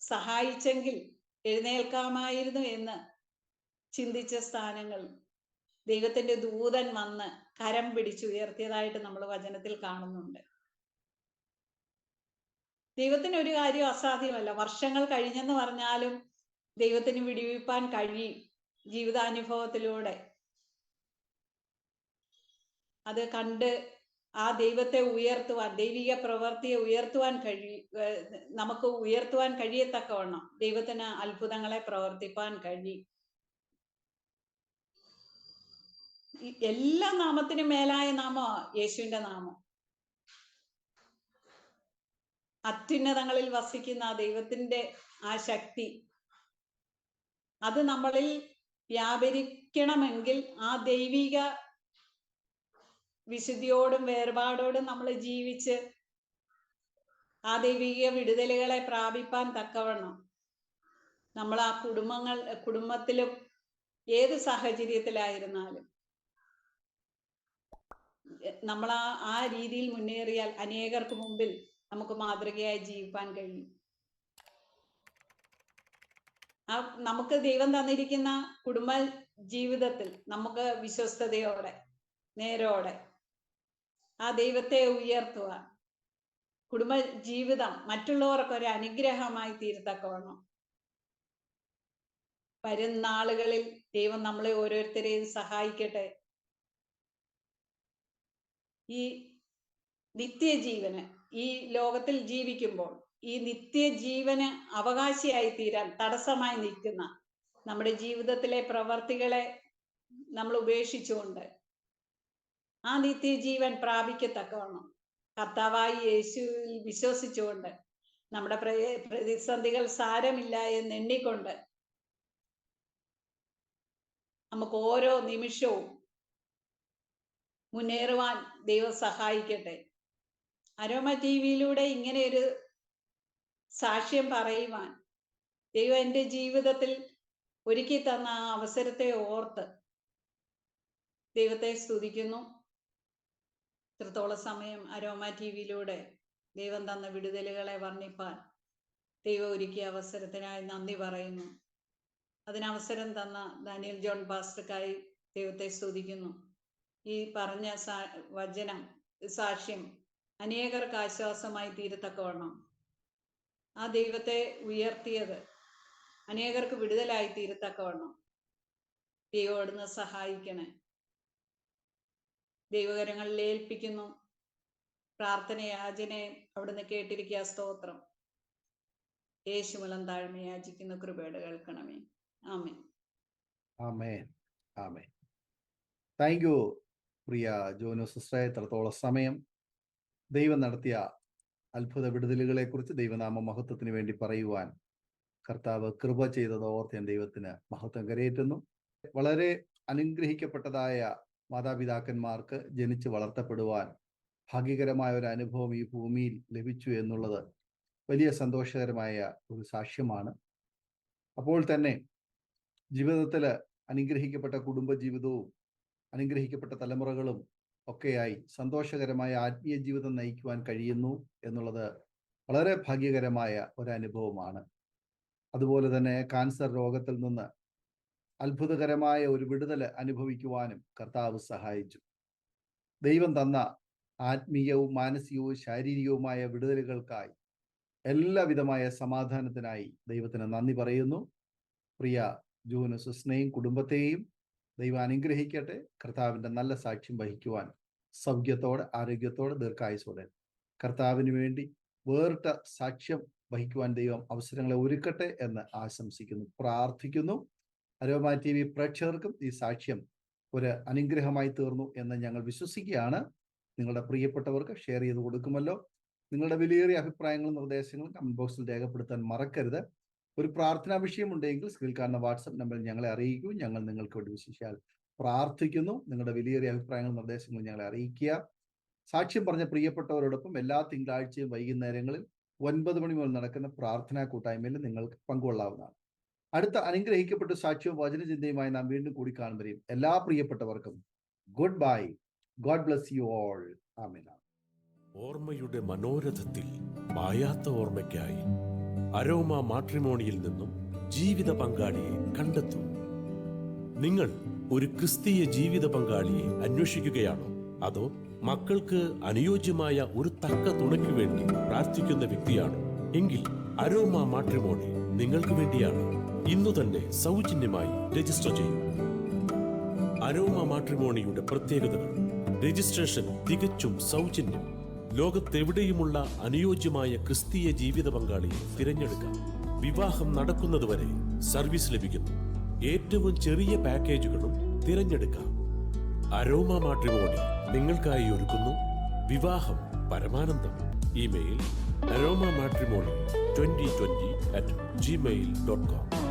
സഹായിച്ചെങ്കിൽ എഴുന്നേൽക്കാമായിരുന്നു എന്ന് ചിന്തിച്ച സ്ഥാനങ്ങൾ ദൈവത്തിന്റെ ദൂതൻ വന്ന് കരം പിടിച്ചുയർത്തിയതായിട്ട് നമ്മൾ വചനത്തിൽ കാണുന്നുണ്ട്. ദൈവത്തിന് ഒരു കാര്യം അസാധ്യമല്ല. വർഷങ്ങൾ കഴിഞ്ഞെന്ന് പറഞ്ഞാലും ദൈവത്തിന് വിടിവിപ്പാൻ കഴിയും. ജീവിതാനുഭവത്തിലൂടെ അത് കണ്ട് ആ ദൈവത്തെ ഉയർത്തുവാൻ, ദൈവിക പ്രവൃത്തിയെ ഉയർത്തുവാൻ നമുക്ക് ഉയർത്തുവാൻ കഴിയത്തക്കവണ്ണം ദൈവത്തിന് അത്ഭുതങ്ങളെ പ്രവർത്തിപ്പാൻ കഴിയും. എല്ലാ നാമത്തിനും മേലായ നാമമാണ് യേശുവിന്റെ നാമം. അത്യുന്നതങ്ങളിൽ വസിക്കുന്ന ആ ദൈവത്തിന്റെ ആ ശക്തി അത് നമ്മളിൽ വ്യാപരിക്കണമെങ്കിൽ ആ ദൈവിക വിശുദ്ധിയോടും വേർപാടോടും നമ്മൾ ജീവിച്ച് ആ ദൈവിക വിടുതലുകളെ പ്രാപിപ്പാൻ തക്കവണ്ണം നമ്മൾ ആ കുടുംബത്തിലും ഏത് സാഹചര്യത്തിലായിരുന്നാലും നമ്മൾ ആ രീതിയിൽ മുന്നേറിയാൽ അനേകർക്ക് മുമ്പിൽ നമുക്ക് മാതൃകയായി ജീവിപ്പാൻ കഴിയും. നമുക്ക് ദൈവം തന്നിരിക്കുന്ന കുടുംബ ജീവിതത്തിൽ നമുക്ക് വിശ്വസ്തയോടെ നേരോടെ ആ ദൈവത്തെ ഉയർത്തുവാൻ, കുടുംബ ജീവിതം മറ്റുള്ളവർക്ക് ഒരു അനുഗ്രഹമായി തീരത്തക്കവണ്ണം വരും നാളുകളിൽ ദൈവം നമ്മളെ ഓരോരുത്തരെയും സഹായിക്കട്ടെ. ഈ നിത്യജീവന്, ഈ ലോകത്തിൽ ജീവിക്കുമ്പോൾ ഈ നിത്യജീവന് അവകാശിയായി തീരാൻ തടസ്സമായി നിൽക്കുന്ന നമ്മുടെ ജീവിതത്തിലെ പ്രവർത്തികളെ നമ്മൾ ഉപേക്ഷിച്ചുകൊണ്ട് ആ നിത്യജീവൻ പ്രാപിക്കത്തക്കവണ്ണം കർത്താവായി യേശുവിൽ വിശ്വസിച്ചുകൊണ്ട് നമ്മുടെ പ്രതിസന്ധികൾ സാരമില്ല എന്ന് എണ്ണിക്കൊണ്ട് നമുക്ക് ഓരോ നിമിഷവും മുന്നേറുവാൻ ദൈവം സഹായിക്കട്ടെ. അരോമ ടിവിയിലൂടെ ഇങ്ങനെ ഒരു സാക്ഷ്യം പറയുവാൻ ദൈവം എൻ്റെ ജീവിതത്തിൽ ഒരുക്കി തന്ന ആ അവസരത്തെ ഓർത്ത് ദൈവത്തെ സ്തുതിക്കുന്നു. ഇത്രത്തോളം സമയം അരോമ ടിവിയിലൂടെ ദൈവം തന്ന വിടുതലുകളെ വർണ്ണിപ്പാൻ ദൈവം ഒരുക്കിയ അവസരത്തിനായി നന്ദി പറയുന്നു. അതിനവസരം തന്ന ഡാനിയൽ ജോൺ പാസ്റ്റർക്കായി ദൈവത്തെ സ്തുതിക്കുന്നു. ഈ പറഞ്ഞ വചനം, സാക്ഷ്യം അനേകർക്ക് ആശ്വാസമായി തീരത്തക്കവണ്ണം ആ ദൈവത്തെ ഉയർത്തിയത് അനേകർക്ക് വിടുതലായി തീരത്തക്കവണ്ണം ദൈവം അവിടുന്ന് സഹായിക്കണേ. ദൈവകരങ്ങളിൽ ഏൽപ്പിക്കുന്നു. പ്രാർത്ഥനയാചനെ അവിടുന്ന് കേട്ടിരിക്കുക. സ്തോത്രം. യേശുമൂലം താഴ്മയാചിക്കുന്ന കൃപയുടെ കേൾക്കണമേ. ആമേൻ. ആമേൻ. ആമേൻ. താങ്ക് യു പ്രിയ ജോനു സിസ്റ്ററെ. ഇത്രത്തോളം സമയം ദൈവം നടത്തിയ അത്ഭുത വിടുതലുകളെ കുറിച്ച് ദൈവനാമ മഹത്വത്തിന് വേണ്ടി പറയുവാൻ കർത്താവ് കൃപ ചെയ്തത് ഓർത്ത് ഞാൻ ദൈവത്തിന് മഹത്വം കരയേറ്റുന്നു. വളരെ അനുഗ്രഹിക്കപ്പെട്ടതായ മാതാപിതാക്കന്മാർക്ക് ജനിച്ച് വളർത്തപ്പെടുവാൻ ഭാഗ്യകരമായ ഒരു അനുഭവം ഈ ഭൂമിയിൽ ലഭിച്ചു എന്നുള്ളത് വലിയ സന്തോഷകരമായ ഒരു സാക്ഷ്യമാണ്. അപ്പോൾ തന്നെ ജീവിതത്തിൽ അനുഗ്രഹിക്കപ്പെട്ട കുടുംബജീവിതവും അനുഗ്രഹിക്കപ്പെട്ട തലമുറകളും ഒക്കെയായി സന്തോഷകരമായ ആത്മീയ ജീവിതം നയിക്കുവാൻ കഴിയുന്നു എന്നുള്ളത് വളരെ ഭാഗ്യകരമായ ഒരു അനുഭവമാണ്. അതുപോലെ തന്നെ കാൻസർ രോഗത്തിൽ നിന്ന് അത്ഭുതകരമായ ഒരു വിടുതൽ അനുഭവിക്കുവാനും കർത്താവ് സഹായിച്ചു. ദൈവം തന്ന ആത്മീയവും മാനസികവും ശാരീരികവുമായ വിടുതലുകൾക്കായി എല്ലാവിധമായ സമാധാനത്തിനായി ദൈവത്തിന് നന്ദി പറയുന്നു. പ്രിയ ജോനു സിസ്റ്ററിനെയും കുടുംബത്തെയും ദൈവം അനുഗ്രഹിക്കട്ടെ. കർത്താവിൻ്റെ നല്ല സാക്ഷ്യം വഹിക്കുവാൻ സൗഖ്യത്തോടെ, ആരോഗ്യത്തോടെ, ദീർഘായുസോടെ കർത്താവിന് വേണ്ടി വേറിട്ട സാക്ഷ്യം വഹിക്കുവാൻ ദൈവം അവസരങ്ങളെ ഒരുക്കട്ടെ എന്ന് ആശംസിക്കുന്നു, പ്രാർത്ഥിക്കുന്നു. അരോമ TV പ്രേക്ഷകർക്കും ഈ സാക്ഷ്യം ഒരു അനുഗ്രഹമായി തീർന്നു എന്ന് ഞങ്ങൾ വിശ്വസിക്കുകയാണ്. നിങ്ങളുടെ പ്രിയപ്പെട്ടവർക്ക് ഷെയർ ചെയ്ത് കൊടുക്കുമല്ലോ. നിങ്ങളുടെ വിലയേറിയ അഭിപ്രായങ്ങളും നിർദ്ദേശങ്ങളും കമന്റ് ബോക്സിൽ രേഖപ്പെടുത്താൻ മറക്കരുത്. ഒരു പ്രാർത്ഥനാ വിഷയമുണ്ടെങ്കിൽ സ്ക്രീനിൽ കാണുന്ന വാട്സപ്പ് നമ്പറിൽ ഞങ്ങളെ അറിയിക്കൂ. ഞങ്ങൾ നിങ്ങൾക്ക് വേണ്ടി വിശേഷിച്ചാൽ പ്രാർത്ഥിക്കുന്നു. നിങ്ങളുടെ വിലയേറിയ അഭിപ്രായങ്ങളും നിർദ്ദേശങ്ങളും ഞങ്ങളെ അറിയിക്കുക. സാക്ഷ്യം പറഞ്ഞ പ്രിയപ്പെട്ടവരോടൊപ്പം എല്ലാ തിങ്കളാഴ്ചയും വൈകുന്നേരങ്ങളിൽ 9 മണി മുതൽ നടക്കുന്ന പ്രാർത്ഥനാ കൂട്ടായ്മയിൽ നിങ്ങൾക്ക് പങ്കുകൊള്ളാവുന്നതാണ്. അടുത്ത അനുഗ്രഹിക്കപ്പെട്ട സാക്ഷ്യവും വചനചിന്തയുമായി നാം വീണ്ടും കൂടി കാണുമ്പോഴേയും എല്ലാ പ്രിയപ്പെട്ടവർക്കും goodbye. God bless you all. Amen. ഓർമ്മയുടെ മനോരഥത്തിൽ മായാത്ത ഓർമ്മയ്ക്കായി അരോമ മാട്രിമോണിയിൽ നിന്നും ജീവിത പങ്കാളിയെ കണ്ടെത്തൂ. നിങ്ങൾ ഒരു ക്രിസ്തീയ ജീവിത പങ്കാളിയെ അന്വേഷിക്കുകയാണോ? അതോ മക്കൾക്ക് അനുയോജ്യമായ ഒരു തക്ക തുണയ്ക്ക് വേണ്ടി പ്രാർത്ഥിക്കുന്ന വ്യക്തിയാണോ? എങ്കിൽ അരോമ മാട്രിമോണി നിങ്ങൾക്ക് വേണ്ടിയാണ്. ഇന്നു തന്നെ സൗജന്യമായി രജിസ്റ്റർ ചെയ്യൂ. അരോമ മാട്രിമോണിയുടെ പ്രത്യേകതകൾ: രജിസ്ട്രേഷൻ തികച്ചും സൗജന്യം. ലോകത്തെവിടെയുമുള്ള അനുയോജ്യമായ ക്രിസ്തീയ ജീവിത പങ്കാളിയെ തിരഞ്ഞെടുക്കാം. വിവാഹം നടക്കുന്നതുവരെ സർവീസ് ലഭിക്കുന്നു. ഏറ്റവും ചെറിയ പാക്കേജുകളും തിരഞ്ഞെടുക്കാം. അരോമ മാട്രിമോണി നിങ്ങൾക്കായി ഒരുക്കുന്നു വിവാഹം പരമാനന്ദം. Email aroma matrimony2020@gmail.com